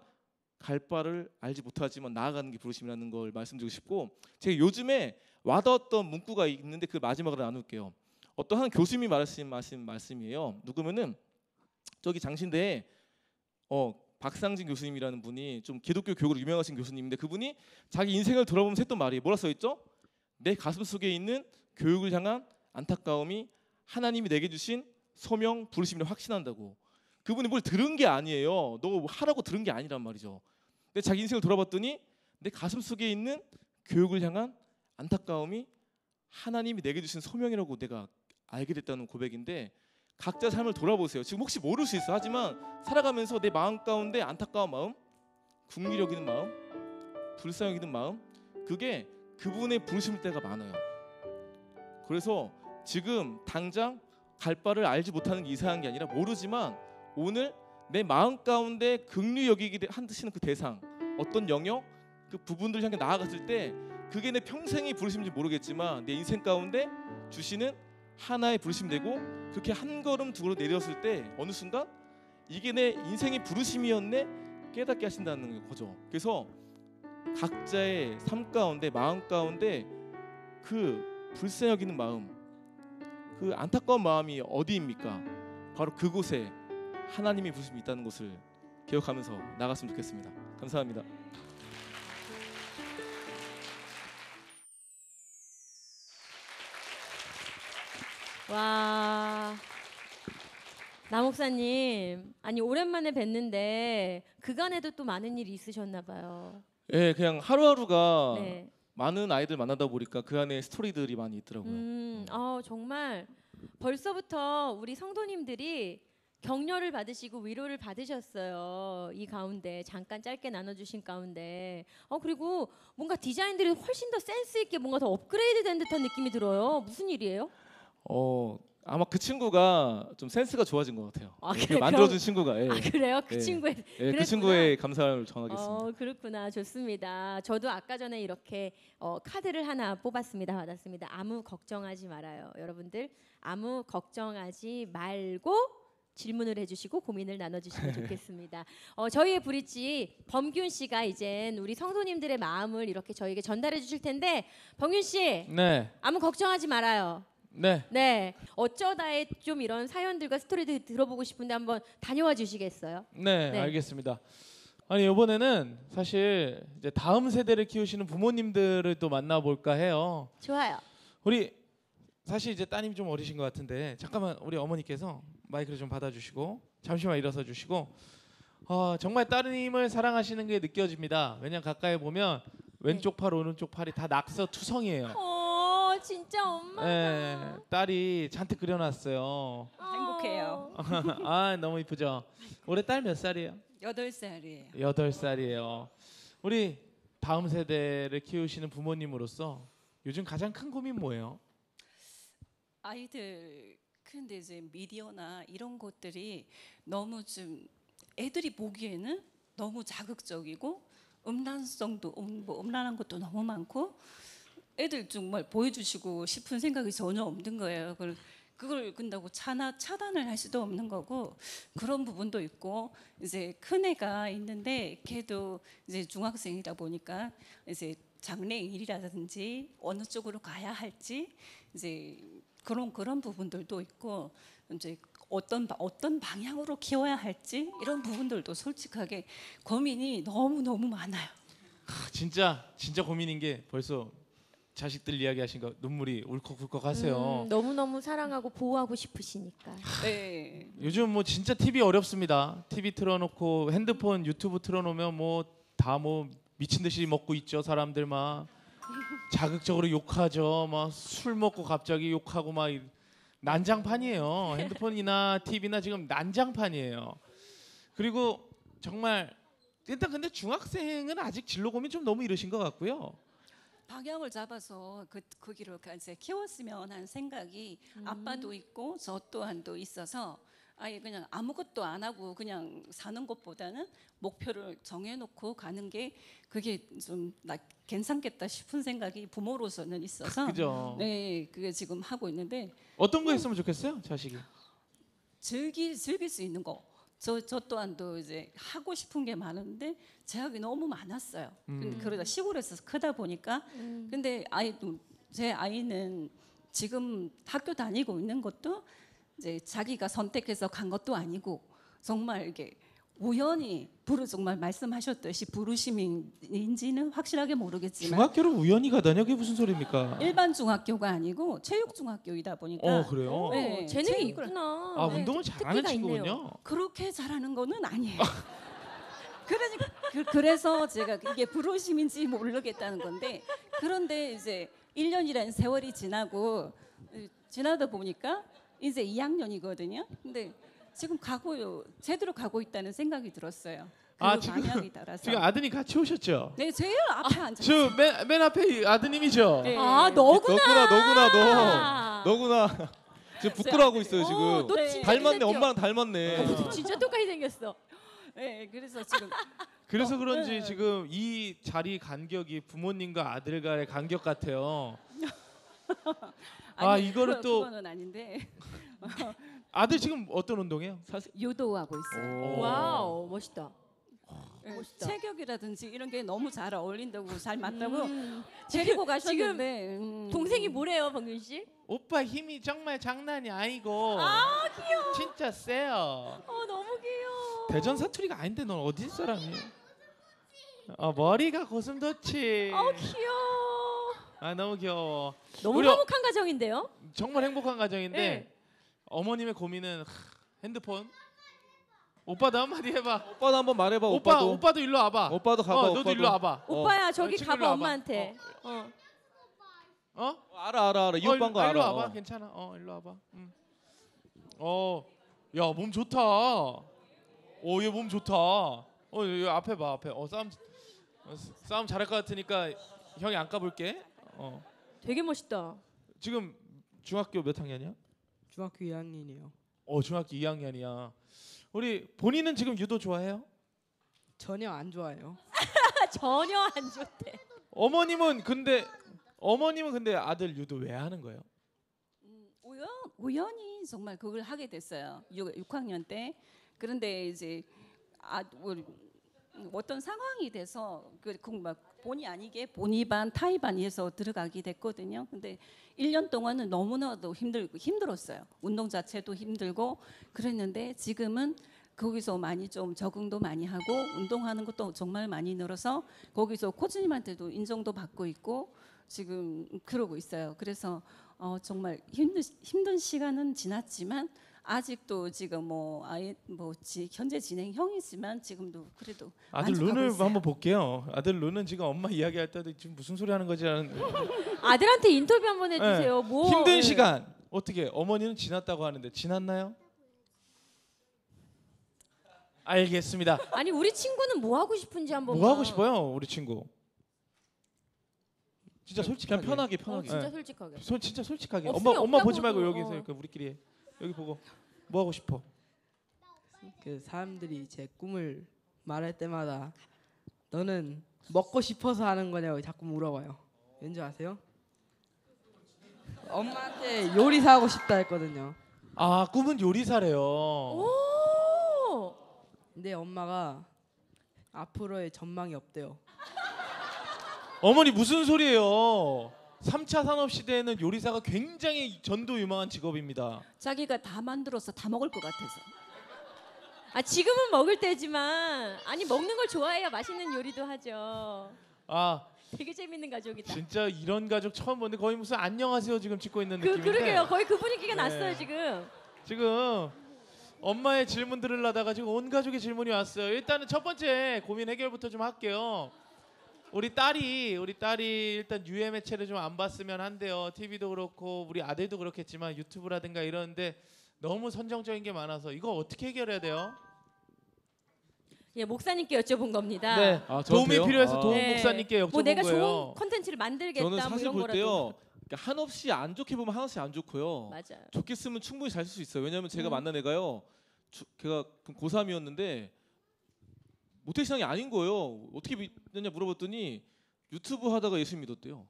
갈 바를 알지 못하지만 나아가는 게 부르심이라는 걸 말씀드리고 싶고, 제가 요즘에 와닿았던 문구가 있는데 그 마지막으로 나눌게요. 어떤 한 교수님이 말하신 말씀이에요. 누구면은 저기 장신대에 박상진 교수님이라는 분이 좀 기독교 교육으로 유명하신 교수님인데, 그분이 자기 인생을 돌아보면서 했던 말이 뭐라 써 있죠? 내 가슴 속에 있는 교육을 향한 안타까움이 하나님이 내게 주신 소명 부르심을 확신한다고. 그분이 뭘 들은 게 아니에요. 너 하라고 들은 게 아니란 말이죠. 근데 자기 인생을 돌아봤더니 내 가슴 속에 있는 교육을 향한 안타까움이 하나님이 내게 주신 소명이라고 내가 알게 됐다는 고백인데, 각자 삶을 돌아보세요. 지금 혹시 모를 수 있어. 하지만 살아가면서 내 마음 가운데 안타까운 마음, 궁리 여기는 마음, 불쌍히 여기는 마음, 그게 그분의 부르심일 때가 많아요. 그래서 지금 당장 갈 바를 알지 못하는 게 이상한 게 아니라, 모르지만 오늘 내 마음 가운데 긍휼히 여기게 하시는 그 대상, 어떤 영역, 그 부분들 향해 나아갔을 때 그게 내 평생의 부르심인지 모르겠지만 내 인생 가운데 주시는 하나의 부르심 되고, 그렇게 한 걸음 두 걸음 내렸을 때 어느 순간 이게 내 인생의 부르심이었네 깨닫게 하신다는 거죠. 그래서 각자의 삶 가운데, 마음 가운데 그 불쌍히 여기는 마음, 그 안타까운 마음이 어디입니까? 바로 그곳에 하나님의 부르심이 있다는 것을 기억하면서 나갔으면 좋겠습니다. 감사합니다. 와, 나 목사님, 아니 오랜만에 뵀는데 그간에도 또 많은 일이 있으셨나 봐요. 예, 그냥 하루하루가 네. 많은 아이들 만나다 보니까 그 안에 스토리들이 많이 있더라고요. 정말 벌써부터 우리 성도님들이 격려를 받으시고 위로를 받으셨어요. 이 가운데 잠깐 짧게 나눠주신 가운데 그리고 뭔가 디자인들이 훨씬 더 센스 있게 뭔가 더 업그레이드된 듯한 느낌이 들어요. 무슨 일이에요? 아마 그 친구가 좀 센스가 좋아진 것 같아요. 그래요? 만들어준 친구가. 예. 그래요? 그 예. 친구의 그 그랬구나. 친구의 감사를 전하겠습니다. 그렇구나. 좋습니다. 저도 아까 전에 이렇게 카드를 하나 뽑았습니다. 받았습니다. 아무 걱정하지 말아요. 여러분들 아무 걱정하지 말고 질문을 해주시고 고민을 나눠주시면 좋겠습니다. 저희의 브릿지 범균 씨가 이젠 우리 성도님들의 마음을 이렇게 저에게 전달해 주실 텐데, 범균 씨, 네. 아무 걱정하지 말아요. 네. 네, 어쩌다에 좀 이런 사연들과 스토리들 들어보고 싶은데 한번 다녀와 주시겠어요? 네, 네. 알겠습니다. 아니 이번에는 사실 이제 다음 세대를 키우시는 부모님들을 또 만나볼까 해요. 좋아요. 우리 사실 이제 따님이 좀 어리신 것 같은데 잠깐만 우리 어머니께서 마이크를 좀 받아주시고 잠시만 일어서 주시고, 정말 따님을 사랑하시는 게 느껴집니다. 왜냐면 가까이 보면 왼쪽 팔 오른쪽 팔이 다 낙서투성이에요. 진짜 엄마가. 네, 딸이 잔뜩 그려놨어요. 행복해요. 아 너무 이쁘죠. 올해 딸 몇 살이에요? 8살이에요. 8살이에요. 우리 다음 세대를 키우시는 부모님으로서 요즘 가장 큰 고민 뭐예요? 아이들 근데 이제 미디어나 이런 것들이 너무 좀 애들이 보기에는 너무 자극적이고 음란성도 음란한 것도 너무 많고 애들 정말 보여주시고 싶은 생각이 전혀 없는 거예요. 그걸 근다고 차단을 할 수도 없는 거고, 그런 부분도 있고, 이제 큰 애가 있는데 걔도 이제 중학생이다 보니까 이제 장래일이라든지 어느 쪽으로 가야 할지 이제 그런 부분들도 있고, 이제 어떤 방향으로 키워야 할지 이런 부분들도 솔직하게 고민이 너무 많아요. 진짜 고민인 게 벌써 자식들 이야기하신 거 눈물이 울컥울컥하세요. 너무너무 사랑하고 보호하고 싶으시니까. 네. 요즘 뭐 진짜 TV 어렵습니다. TV 틀어놓고 핸드폰 유튜브 틀어놓으면 뭐 다 뭐 미친 듯이 먹고 있죠. 사람들 막 자극적으로 욕하죠. 막 술 먹고 갑자기 욕하고 막 난장판이에요. 핸드폰이나 TV나 지금 난장판이에요. 그리고 정말 일단 근데 중학생은 아직 진로 고민 좀 너무 이르신 것 같고요. 방향을 잡아서 그 길을 이제 키웠으면 하는 생각이 아빠도 있고 저 또한도 있어서 아예 그냥 아무것도 안 하고 그냥 사는 것보다는 목표를 정해놓고 가는 게 그게 좀 괜찮겠다 싶은 생각이 부모로서는 있어서 그죠. 네, 그게 지금 하고 있는데 어떤 거 했으면 좋겠어요, 자식이? 즐길 수 있는 거. 저 또한도 이제 하고 싶은 게 많은데 제약이 너무 많았어요. 근데 그러다 시골에서 크다 보니까 근데 제 아이는 지금 학교 다니고 있는 것도 이제 자기가 선택해서 간 것도 아니고 정말 이게 우연히 정말 말씀하셨듯이 부르심인지는 확실하게 모르겠지만 중학교를 우연히 가다녀? 그게 무슨 소리입니까? 일반 중학교가 아니고 체육 중학교이다 보니까 그래요? 네, 재능이 체육을- 있구나. 아, 네, 운동을 잘하는 특기가 있네요. 친구군요. 그렇게 잘하는 거는 아니에요. 그래서 제가 이게 부르심인지 모르겠다는 건데 그런데 이제 1년이라는 세월이 지나다 보니까 이제 2학년이거든요. 근데 지금 제대로 가고 있다는 생각이 들었어요. 그 지금- 방향이 따라서. 지금 아드님 같이 오셨죠? 네, 제일 앞에 앉았어요. 저맨 앞에 이 아드님이죠? 네. 아, 너구나. 너구나. 지금 부끄러워하고 있어요 지금. 너 진짜 닮았네. 생겼죠? 엄마랑 닮았네. 진짜 똑같이 생겼어. 네, 그래서 지금 그래서 그런지 네. 지금 이 자리 간격이 부모님과 아들과의 간격 같아요. 이거를 또 그거는 아닌데 아들 지금 어떤 운동해요? 유도하고 있어요. 와우, 멋있다. 네, 멋있다. 체격이라든지 이런 게 너무 잘 어울린다고 잘 맞다고 데리고 지금 가셨는데 동생이 뭐래요, 박윤 씨? 오빠 힘이 정말 장난이 아니고 귀여워. 진짜 세요. 너무 귀여워. 대전 사투리가 아닌데 넌 어디 사람이야? 머리가 고슴도치. 귀여워. 너무 귀여워. 너무 우리 화목한 가정인데요? 정말 행복한 가정인데 네. 어머님의 고민은 핸드폰. 오빠도 한마디 해봐. 오빠도 한번 말해봐. 오빠도. 오빠도 일로 와봐. 오빠도 가봐. 너도 오빠도. 일로 와봐. 오빠야, 저기 친구 일로 가봐, 와봐. 엄마한테. 알아. 이 오빠인 거 일로 알아. 와봐. 괜찮아. 일로 와봐. 야, 몸 좋다. 얘 몸 좋다. 여기 앞에 봐, 앞에. 싸움 잘할 것 같으니까 형이 안 까볼게. 되게 멋있다. 지금 중학교 몇 학년이야? 중학교 2학년이요. 중학교 2학년이야. 우리 본인은 지금 유도 좋아해요? 전혀 안 좋아요. 전혀 안 좋대. 어머님은 근데 아들 유도 왜 하는 거예요? 우연히 정말 그걸 하게 됐어요. 6학년 때. 그런데 이제 어떤 상황이 돼서 막 본의 아니게 본의 반 타의 반에서 들어가게 됐거든요. 근데 1년 동안은 너무나도 힘들었어요. 운동 자체도 힘들고 그랬는데 지금은 거기서 많이 좀 적응도 많이 하고 운동하는 것도 정말 많이 늘어서 거기서 코치님한테도 인정도 받고 있고 지금 그러고 있어요. 그래서 정말 힘든 시간은 지났지만 아직도 지금 현재 진행형이지만 지금도 그래도 아들 만족하고 눈을 있어요. 한번 볼게요. 아들 눈은 지금 엄마 이야기할 때도 지금 무슨 소리 하는 거지 하는. 아들한테 인터뷰 한번 해주세요. 뭐 힘든 네. 시간 어떻게 어머니는 지났다고 하는데 지났나요? 알겠습니다. 아니, 우리 친구는 뭐 하고 싶은지 한번. 뭐 하고 싶어요, 우리 친구? 진짜 솔직하게. 그냥 편하게. 진짜 네. 솔직하게. 진짜 솔직하게. 없으면 엄마 보지 없다고도, 말고 여기서 이렇게 우리끼리 해. 여기 보고 뭐 하고 싶어? 그 사람들이 제 꿈을 말할 때마다 너는 먹고 싶어서 하는 거냐고 자꾸 물어봐요. 왠지 아세요? 엄마한테 요리사 하고 싶다 했거든요. 꿈은 요리사래요. 오. 근데 엄마가 앞으로의 전망이 없대요. 어머니 무슨 소리예요? 3차 산업 시대에는 요리사가 굉장히 전도 유망한 직업입니다. 자기가 다 만들어서 다 먹을 것 같아서. 지금은 먹을 때지만 먹는 걸 좋아해야 맛있는 요리도 하죠. 되게 재밌는 가족이다. 진짜 이런 가족 처음 보는데 거의 무슨 안녕하세요 지금 찍고 있는 느낌인데. 그러게요. 거의 그 분위기가 네. 났어요 지금. 지금 엄마의 질문 들으려다가 지금 온 가족의 질문이 왔어요. 일단은 첫 번째 고민 해결부터 좀 할게요. 우리 딸이 일단 유해 매체를 좀 안 봤으면 한대요. TV도 그렇고 우리 아들도 그렇겠지만 유튜브라든가 이러는데 너무 선정적인 게 많아서 이거 어떻게 해결해야 돼요? 예, 목사님께 여쭤본 겁니다. 네. 아, 도움이 저한테요? 필요해서 도움 네. 목사님께 여쭤본 뭐 내가 거예요. 좋은 컨텐츠를 만들겠다 저는 뭐 사실 이런 볼 거라도. 때요. 그러니까 한없이 안 좋게 보면 한없이 안 좋고요. 맞아요. 좋게 쓰면 충분히 잘 쓸 수 있어요. 왜냐하면 제가 음. 만난 애가요. 걔가 고3이었는데 모태신앙이 아닌 거예요. 어떻게 믿느냐 물어봤더니 유튜브 하다가 예수 믿었대요.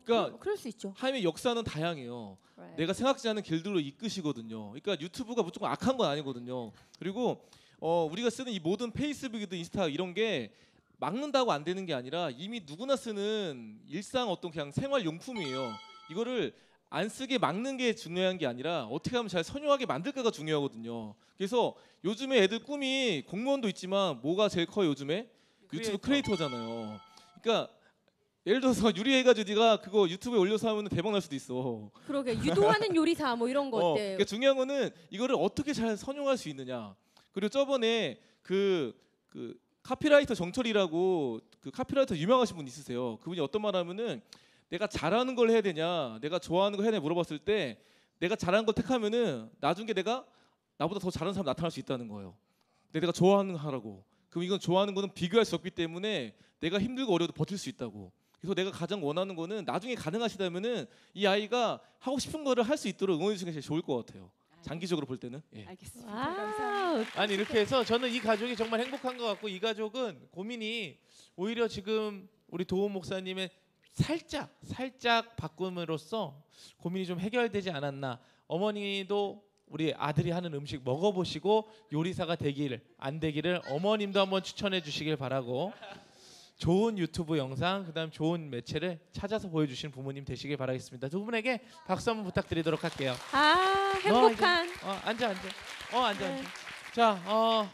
그러니까 그럴 수 있죠. 하나님의 역사는 다양해요. Right. 내가 생각지 않은 길들로 이끄시거든요. 그러니까 유튜브가 무조건 악한 건 아니거든요. 그리고 우리가 쓰는 이 모든 페이스북이든 인스타 이런 게 막는다고 안 되는 게 아니라 이미 누구나 쓰는 일상 어떤 그냥 생활 용품이에요. 이거를 안 쓰게 막는 게 중요한 게 아니라 어떻게 하면 잘 선용하게 만들까가 중요하거든요. 그래서 요즘에 애들 꿈이 공무원도 있지만 뭐가 제일 커요 요즘에? 유튜브 크리에이터잖아요. 그러니까 예를 들어서 유리해가지고 네가 그거 유튜브에 올려서 하면 대박 날 수도 있어. 그러게 유도하는 요리사 뭐 이런 거 어때? 그러니까 중요한 거는 이거를 어떻게 잘 선용할 수 있느냐. 그리고 저번에 그 카피라이터 정철이라고 그 카피라이터 유명하신 분 있으세요. 그분이 어떤 말 하면은 내가 잘하는 걸 해야 되냐, 내가 좋아하는 걸 해야 되냐 물어봤을 때 내가 잘하는 걸 택하면은 나중에 내가 나보다 더 잘하는 사람 나타날 수 있다는 거예요. 근데 내가 좋아하는 거 하라고. 그럼 이건 좋아하는 거는 비교할 수 없기 때문에 내가 힘들고 어려워도 버틸 수 있다고. 그래서 내가 가장 원하는 거는 나중에 가능하시다면은 이 아이가 하고 싶은 거를 할 수 있도록 응원해 주시는 게 제일 좋을 것 같아요. 장기적으로 볼 때는. 예. 알겠습니다. 와우. 아니 이렇게 해서 저는 이 가족이 정말 행복한 것 같고 이 가족은 고민이 오히려 지금 우리 도움 목사님의 살짝 바꿈으로써 고민이 좀 해결되지 않았나. 어머니도 우리 아들이 하는 음식 먹어보시고 요리사가 되기를 안 되기를 어머님도 한번 추천해 주시길 바라고 좋은 유튜브 영상 그다음 좋은 매체를 찾아서 보여주신 부모님 되시길 바라겠습니다. 두 분에게 박수 한번 부탁드리도록 할게요. 아 행복한. 앉아. 앉아. 자,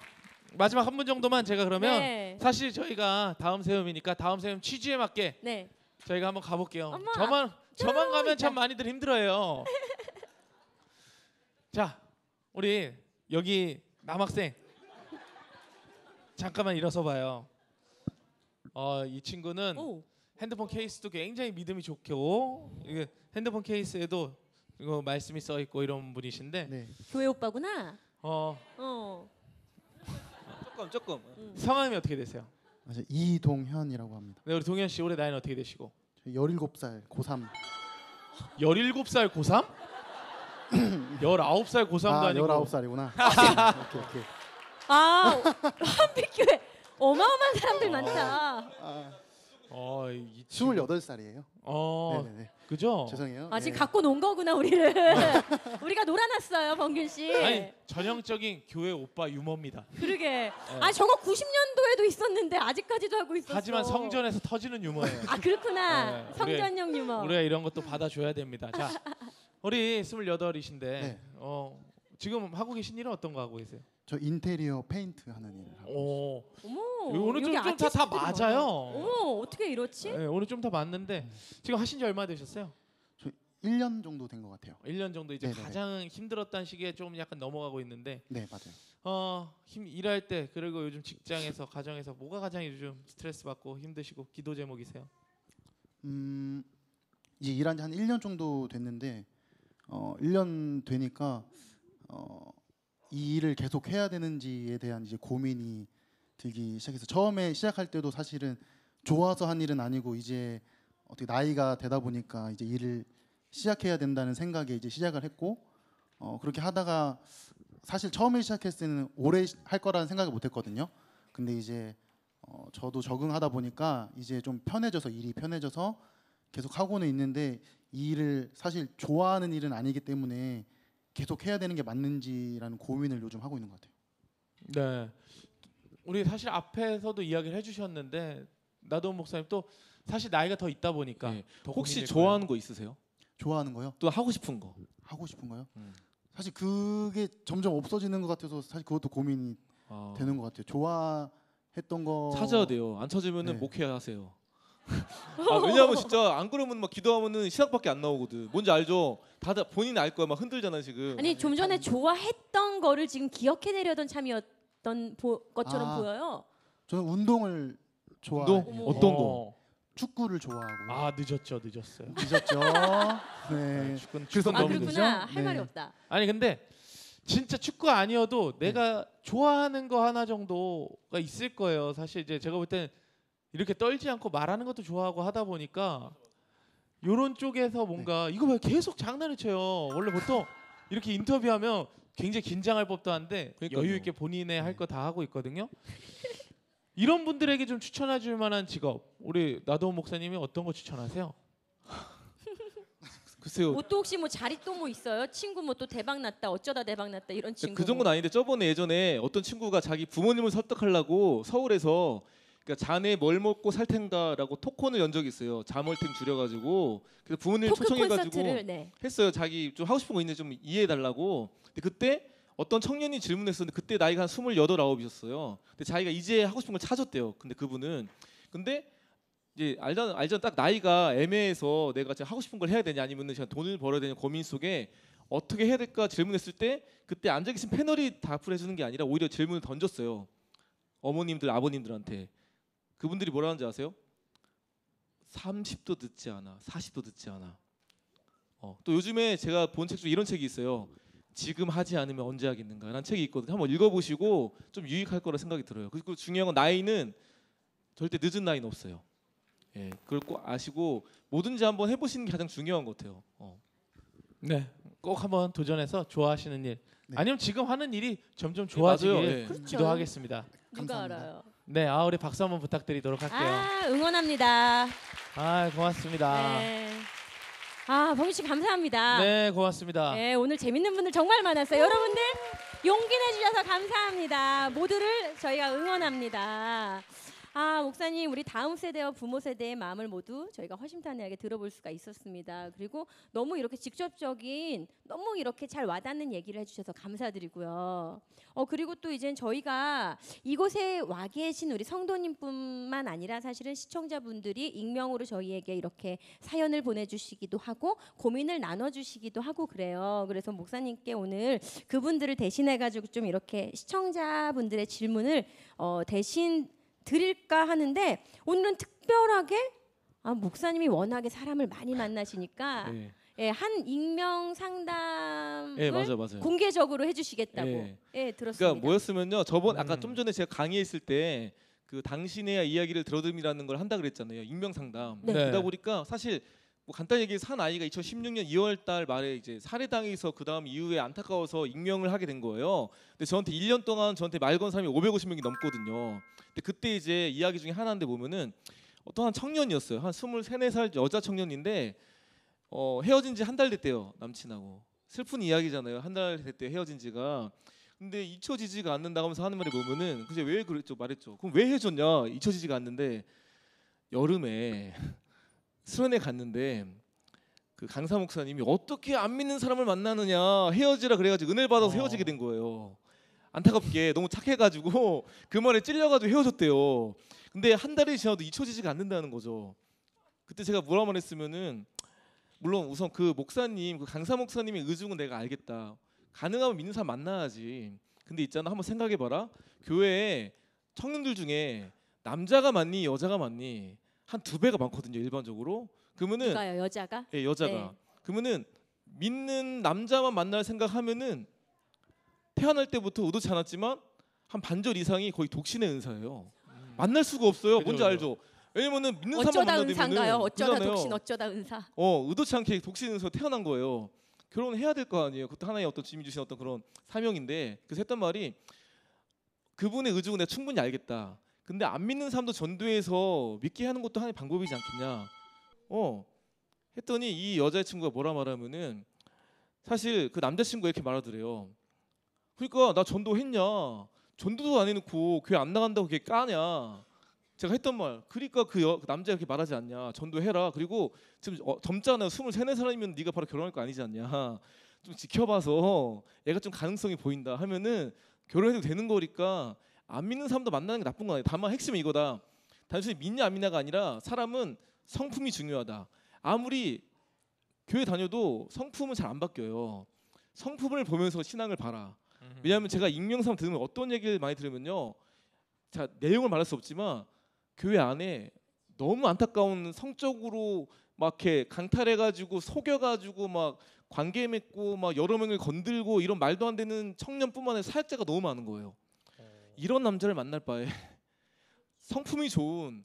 마지막 한 분 정도만 제가 그러면 네. 사실 저희가 다음 세움이니까 다음 세움 취지에 맞게 네. 저희가 한번 가볼게요. 어머, 저만 가면 참 많이들 힘들어요. 자, 우리 여기 남학생 잠깐만 일어서 봐요. 이 친구는 오. 핸드폰 케이스도 굉장히 믿음이 좋고 이게 핸드폰 케이스에도 이거 말씀이 써 있고 이런 분이신데 네. 교회 오빠구나. 어, 조금. 성함이 어떻게 되세요? 맞아요. 이동현이라고 합니다. 네, 우리 동현 씨 올해 나이는 어떻게 되시고? 저 17살 고3. 17살 고3? 19살 고3도 아, 아니고 19살이구나. 오케이. 아 한빛교회 어마어마한 사람들 많다. 이 친구 28살이에요. 네네네. 그죠? 죄송해요. 아 지금 네. 갖고 논 거구나 우리를. 우리가 놀아놨어요 범균 씨. 아니 전형적인 교회 오빠 유머입니다. 그러게. 아 저거 90년도에도 있었는데 아직까지도 하고 있었어. 하지만 성전에서 터지는 유머예요. 아 그렇구나. 네, 성전용 유머. 우리가 이런 것도 받아줘야 됩니다. 자, 우리 28이신데 네. 지금 하고 계신 일은 어떤 거 하고 계세요? 저 인테리어 페인트 하는 일을 하고 있어요. 어머. 오늘 여기 좀 다 아티스트들이 맞아요. 많아. 어머 어떻게 이렇지? 네, 오늘 좀 다 맞는데 지금 하신 지 얼마 되셨어요? 저 1년 정도 된 것 같아요. 1년 정도 이제 네네네. 가장 힘들었던 시기에 좀 약간 넘어가고 있는데 네, 맞아요. 일할 때 그리고 요즘 직장에서 가정에서 뭐가 가장 요즘 스트레스 받고 힘드시고 기도 제목이세요? 이제 일한 지 한 1년 정도 됐는데 1년 되니까 이 일을 계속 해야 되는지에 대한 이제 고민이 들기 시작해서 처음에 시작할 때도 사실은 좋아서 한 일은 아니고 이제 어떻게 나이가 되다 보니까 이제 일을 시작해야 된다는 생각에 이제 시작을 했고 그렇게 하다가 사실 처음에 시작했을 때는 오래 할 거라는 생각을 못 했거든요. 근데 이제 저도 적응하다 보니까 이제 좀 편해져서 일이 편해져서 계속 하고는 있는데 이 일을 사실 좋아하는 일은 아니기 때문에 계속 해야 되는 게 맞는지라는 고민을 요즘 하고 있는 것 같아요. 네. 우리 사실 앞에서도 이야기를 해주셨는데 나도원 목사님 또 사실 나이가 더 있다 보니까 네. 더 혹시 고민일 좋아하는 거 있으세요? 좋아하는 거요? 또 하고 싶은 거. 하고 싶은 거요? 음. 사실 그게 점점 없어지는 것 같아서 사실 그것도 고민이 되는 것 같아요. 좋아했던 거 찾아야 돼요. 안 찾으면은 네. 목회하세요. 왜냐하면 진짜 안 그러면 막 기도하면은 신학밖에 안 나오거든. 뭔지 알죠? 다들 본인이 알 거야. 막 흔들잖아 지금. 아니 좀 전에 좋아했던 거를 지금 기억해내려던 참이었던 것처럼 아. 보여요. 저는 운동을 좋아해요. 운동? 어머. 어떤 거? 축구를 좋아하고. 늦었어요. 늦었죠. 네. 축구는 그래서 아 너무 그렇구나. 늦죠? 할 말이 네. 없다. 아니 근데 진짜 축구 아니어도 내가 좋아하는 거 하나 정도가 있을 거예요. 사실 이제 제가 볼 때는 이렇게 떨지 않고 말하는 것도 좋아하고 하다 보니까 요런 쪽에서 뭔가 이거 왜 계속 장난을 쳐요. 원래 보통 이렇게 인터뷰하면 굉장히 긴장할 법도 한데 그러니까요. 여유 있게 본인의 할 거 다 하고 있거든요. 이런 분들에게 좀 추천해 줄 만한 직업 우리 나도원 목사님이 어떤 거 추천하세요? 글쎄요. 뭐또 혹시 뭐 자리 또 뭐 있어요? 친구 뭐 또 대박 났다 어쩌다 대박 났다 이런 친구. 그 정도는 아닌데 저번에 예전에 어떤 친구가 자기 부모님을 설득하려고 서울에서 그러니까 자네 뭘 먹고 살 텐가라고 토콘을 연 적이 있어요. 자멀탱 줄여가지고 그래서 부모님 토크 초청해가지고 콘서트를 네. 했어요. 자기 좀 하고 싶은 거 있는데 좀 이해해달라고. 근데 그때 어떤 청년이 질문했었는데 그때 나이가 한 28, 9이셨어요. 근데 자기가 이제 하고 싶은 걸 찾았대요. 근데 그분은 근데 이제 알잖아 딱 나이가 애매해서 내가 지금 하고 싶은 걸 해야 되냐 아니면 제가 돈을 벌어야 되냐 고민 속에 어떻게 해야 될까 질문했을 때 그때 앉아 계신 패널이 답을 해주는 게 아니라 오히려 질문을 던졌어요. 어머님들 아버님들한테. 그분들이 뭐라 하는지 아세요? 30도 늦지 않아 40도 늦지 않아. 또 요즘에 제가 본 책 중에 이런 책이 있어요. 지금 하지 않으면 언제 하겠는가 라는 책이 있거든요. 한번 읽어보시고 좀 유익할 거라 생각이 들어요. 그리고 중요한 건 나이는 절대 늦은 나이는 없어요. 예, 그걸 꼭 아시고 뭐든지 한번 해보시는 게 가장 중요한 것 같아요. 네, 꼭 한번 도전해서 좋아하시는 일 네. 아니면 지금 하는 일이 점점 맞아요. 좋아지길 예. 그렇죠. 기도하겠습니다. 누가 감사합니다. 알아요? 네, 우리 박수 한번 부탁드리도록 할게요. 응원합니다. 고맙습니다. 네. 범희 씨 감사합니다. 네, 고맙습니다. 네, 오늘 재밌는 분들 정말 많았어요. 여러분들 용기 내주셔서 감사합니다. 모두를 저희가 응원합니다. 목사님 우리 다음 세대와 부모 세대의 마음을 모두 저희가 허심탄회하게 들어볼 수가 있었습니다. 그리고 너무 이렇게 직접적인 너무 이렇게 잘 와닿는 얘기를 해주셔서 감사드리고요. 그리고 또 이제 저희가 이곳에 와 계신 우리 성도님뿐만 아니라 사실은 시청자분들이 익명으로 저희에게 이렇게 사연을 보내주시기도 하고 고민을 나눠주시기도 하고 그래요. 그래서 목사님께 오늘 그분들을 대신해가지고 좀 이렇게 시청자분들의 질문을 대신 드릴까 하는데 오늘은 특별하게 목사님이 워낙에 사람을 많이 만나시니까 예. 예, 한 익명 상담을 예, 맞아요. 공개적으로 해주시겠다고 예. 들었습니다. 그러니까 뭐였으면요. 아까 좀 전에 제가 강의했을 때 그 당신의 이야기를 들어듬이라는 걸 한다 그랬잖아요. 익명 상담. 네. 그러다 보니까 사실 뭐 간단히 얘기해서 한 아이가 2016년 2월달 말에 이제 살해당해서 그 다음 이후에 안타까워서 익명을 하게 된 거예요. 근데 저한테 1년 동안 저한테 말 건 사람이 550명이 넘거든요. 근데 그때 이제 이야기 중에 하나인데 보면은 어떤 한 청년이었어요. 한 23, 4살 여자 청년인데 헤어진 지 한 달 됐대요. 남친하고. 슬픈 이야기잖아요. 한 달 됐대요. 헤어진 지가. 근데 잊혀지지가 않는다 하면서 하는 말이 보면은 그제 왜 그랬죠? 말했죠. 그럼 왜 헤어졌냐? 잊혀지지가 않는데 여름에 수련회 갔는데 그 강사 목사님이 어떻게 안 믿는 사람을 만나느냐 헤어지라 그래가지고 은혜를 받아서 헤어지게 된 거예요. 안타깝게 너무 착해가지고 그 말에 찔려가지고 헤어졌대요. 근데 한 달이 지나도 잊혀지지가 않는다는 거죠. 그때 제가 뭐라 말했으면은 물론 우선 그 목사님 그 강사 목사님의 의중은 내가 알겠다. 가능하면 믿는 사람 만나야지. 근데 있잖아 한번 생각해봐라. 교회에 청년들 중에 남자가 많니 여자가 많니 한 2배가 많거든요 일반적으로. 그러면은 누가요? 여자가? 예, 여자가. 네. 그러면은 믿는 남자만 만날 생각하면은 태어날 때부터 의도치 않았지만 한 반절 이상이 거의 독신의 은사예요. 만날 수가 없어요. 뭔지 그죠. 알죠? 왜냐면은 믿는 사람만 어쩌다 만나면 은사인가요? 어쩌다 그잖아요. 독신 어쩌다 은사. 의도치 않게 독신 은사가 태어난 거예요. 결혼해야 될 거 아니에요. 그것도 하나의 어떤 주님이 주신 어떤 그런 사명인데 그래서 했던 말이 그분의 의중은 내가 충분히 알겠다. 근데 안 믿는 사람도 전도해서 믿게 하는 것도 하나의 방법이지 않겠냐. 했더니 이 여자친구가 뭐라 말하면은 사실 그 남자친구가 이렇게 말하더래요. 그러니까 나 전도했냐. 전도도 안 해놓고 교회 안 나간다고 그게 까냐. 제가 했던 말. 그러니까 그 남자가 이렇게 말하지 않냐. 전도해라. 그리고 지금 젊잖아요. 23, 4살이면 네가 바로 결혼할 거 아니지 않냐. 좀 지켜봐서 애가 좀 가능성이 보인다 하면은 결혼해도 되는 거니까 안 믿는 사람도 만나는 게 나쁜 거 아니에요. 다만 핵심은 이거다. 단순히 믿냐 안 믿냐가 아니라 사람은 성품이 중요하다. 아무리 교회 다녀도 성품은 잘 안 바뀌어요. 성품을 보면서 신앙을 봐라. 왜냐하면 제가 익명상 들으면 어떤 얘기를 많이 들으면요. 자 내용을 말할 수 없지만 교회 안에 너무 안타까운 성적으로 막 이렇게 강탈해가지고 속여가지고 막 관계 맺고 막 여러 명을 건들고 이런 말도 안 되는 청년뿐만 아니라 사역자가 너무 많은 거예요. 이런 남자를 만날 바에 성품이 좋은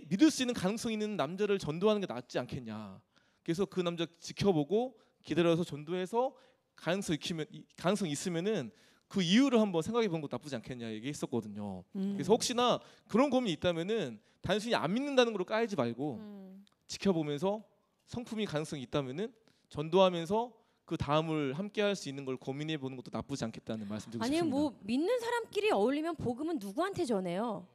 믿을 수 있는 가능성 있는 남자를 전도하는 게 낫지 않겠냐. 그래서 그 남자 지켜보고 기다려서 전도해서 가능성 있으면은 그 이유를 한번 생각해 보는 것도 나쁘지 않겠냐 얘기했었거든요. 그래서 혹시나 그런 고민이 있다면은 단순히 안 믿는다는 걸로 까이지 말고 지켜보면서 성품이 가능성이 있다면은 전도하면서 그 다음을 함께 할 수 있는 걸 고민해 보는 것도 나쁘지 않겠다는 말씀드리고 아니 싶습니다. 뭐 믿는 사람끼리 어울리면 복음은 누구한테 전해요?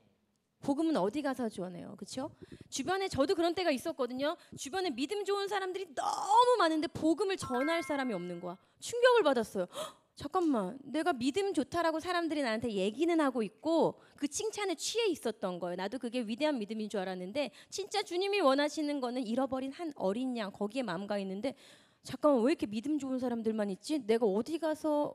복음은 어디 가서 전해요? 그렇죠? 주변에 저도 그런 때가 있었거든요. 주변에 믿음 좋은 사람들이 너무 많은데 복음을 전할 사람이 없는 거야. 충격을 받았어요. 헉, 잠깐만, 내가 믿음 좋다라고 사람들이 나한테 얘기는 하고 있고 그 칭찬에 취해 있었던 거예요. 나도 그게 위대한 믿음인 줄 알았는데 진짜 주님이 원하시는 거는 잃어버린 한 어린 양 거기에 마음 가 있는데 잠깐만 왜 이렇게 믿음 좋은 사람들만 있지? 내가 어디 가서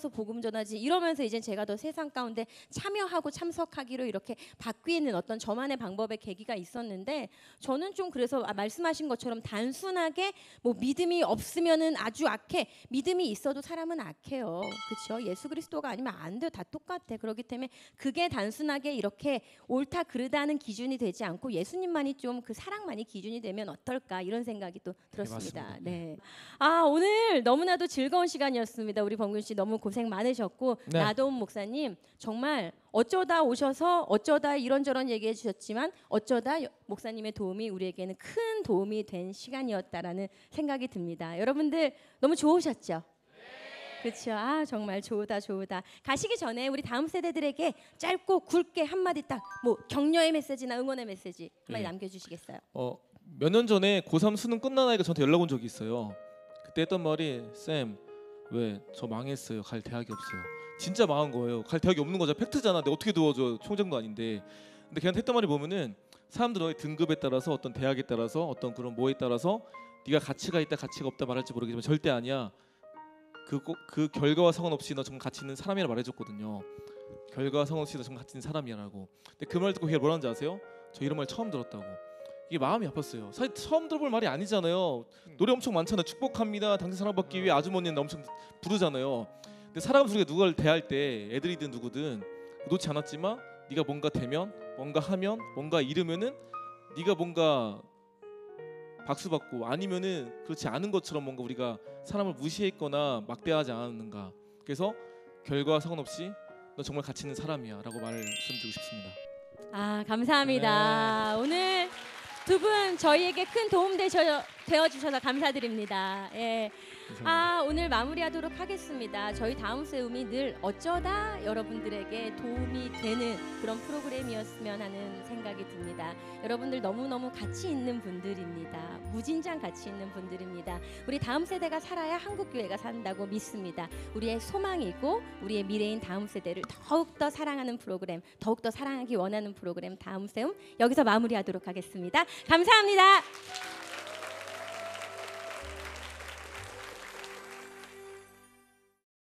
복음 전하지? 이러면서 이제 제가 더 세상 가운데 참여하고 참석하기로 이렇게 바뀌는 어떤 저만의 방법의 계기가 있었는데 저는 좀 그래서 말씀하신 것처럼 단순하게 뭐 믿음이 없으면은 아주 악해, 믿음이 있어도 사람은 악해요. 그렇죠? 예수 그리스도가 아니면 안 돼요. 다 똑같아. 그렇기 때문에 그게 단순하게 이렇게 옳다 그르다는 기준이 되지 않고 예수님만이 좀 그 사랑만이 기준이 되면 어떨까 이런 생각이 또 들었습니다. 네. 아 오늘 너무나도 즐거운 시간이었습니다. 우리 범균 씨 너무 고생 많으셨고 네. 나도움 목사님 정말 어쩌다 오셔서 어쩌다 이런저런 얘기해 주셨지만 어쩌다 목사님의 도움이 우리에게는 큰 도움이 된 시간이었다라는 생각이 듭니다. 여러분들 너무 좋으셨죠? 그렇죠. 아 정말 좋다. 가시기 전에 우리 다음 세대들에게 짧고 굵게 한마디 딱 뭐 격려의 메시지나 응원의 메시지 한마디 남겨주시겠어요? 몇 년 전에 고3 수능 끝난 아이가 저한테 연락 온 적이 있어요. 그때 했던 말이 쌤 왜 저 망했어요. 갈 대학이 없어요. 진짜 망한 거예요. 갈 대학이 없는 거죠. 팩트잖아. 내가 어떻게 도와줘. 총장도 아닌데. 근데 걔한테 했던 말이 보면은 사람들은 너의 등급에 따라서 어떤 대학에 따라서 어떤 그런 뭐에 따라서 네가 가치가 있다 가치가 없다 말할지 모르겠지만 절대 아니야. 그 결과와 상관없이 너 정말 가치 있는 사람이라 말해줬거든요. 결과와 상관없이 너 정말 가치 있는 사람이라고. 근데 그 말 듣고 걔가 뭐라는지 아세요? 저 이런 말 처음 들었다고. 이게 마음이 아팠어요. 사실 처음 들어볼 말이 아니잖아요. 노래 엄청 많잖아요. 축복합니다. 당신 사랑받기 위해 아주머니는 엄청 부르잖아요. 근데 사람 우리가 누가를 대할 때 애들이든 누구든 놓지 않았지만 네가 뭔가 되면 뭔가 하면 뭔가 이루면은 네가 뭔가 박수 받고 아니면은 그렇지 않은 것처럼 뭔가 우리가 사람을 무시했거나 막대하지 않았는가. 그래서 결과 상관없이 너 정말 가치 있는 사람이야라고 말씀드리고 싶습니다. 아 감사합니다. 오늘 두 분 저희에게 큰 도움 되어 주셔서 감사드립니다. 예. 아 오늘 마무리하도록 하겠습니다. 저희 다음 세움이 늘 어쩌다 여러분들에게 도움이 되는 그런 프로그램이었으면 하는 생각이 듭니다. 여러분들 너무너무 가치 있는 분들입니다. 무진장 가치 있는 분들입니다. 우리 다음 세대가 살아야 한국교회가 산다고 믿습니다. 우리의 소망이고 우리의 미래인 다음 세대를 더욱더 사랑하는 프로그램, 더욱더 사랑하기 원하는 프로그램 다음 세움 여기서 마무리하도록 하겠습니다. 감사합니다.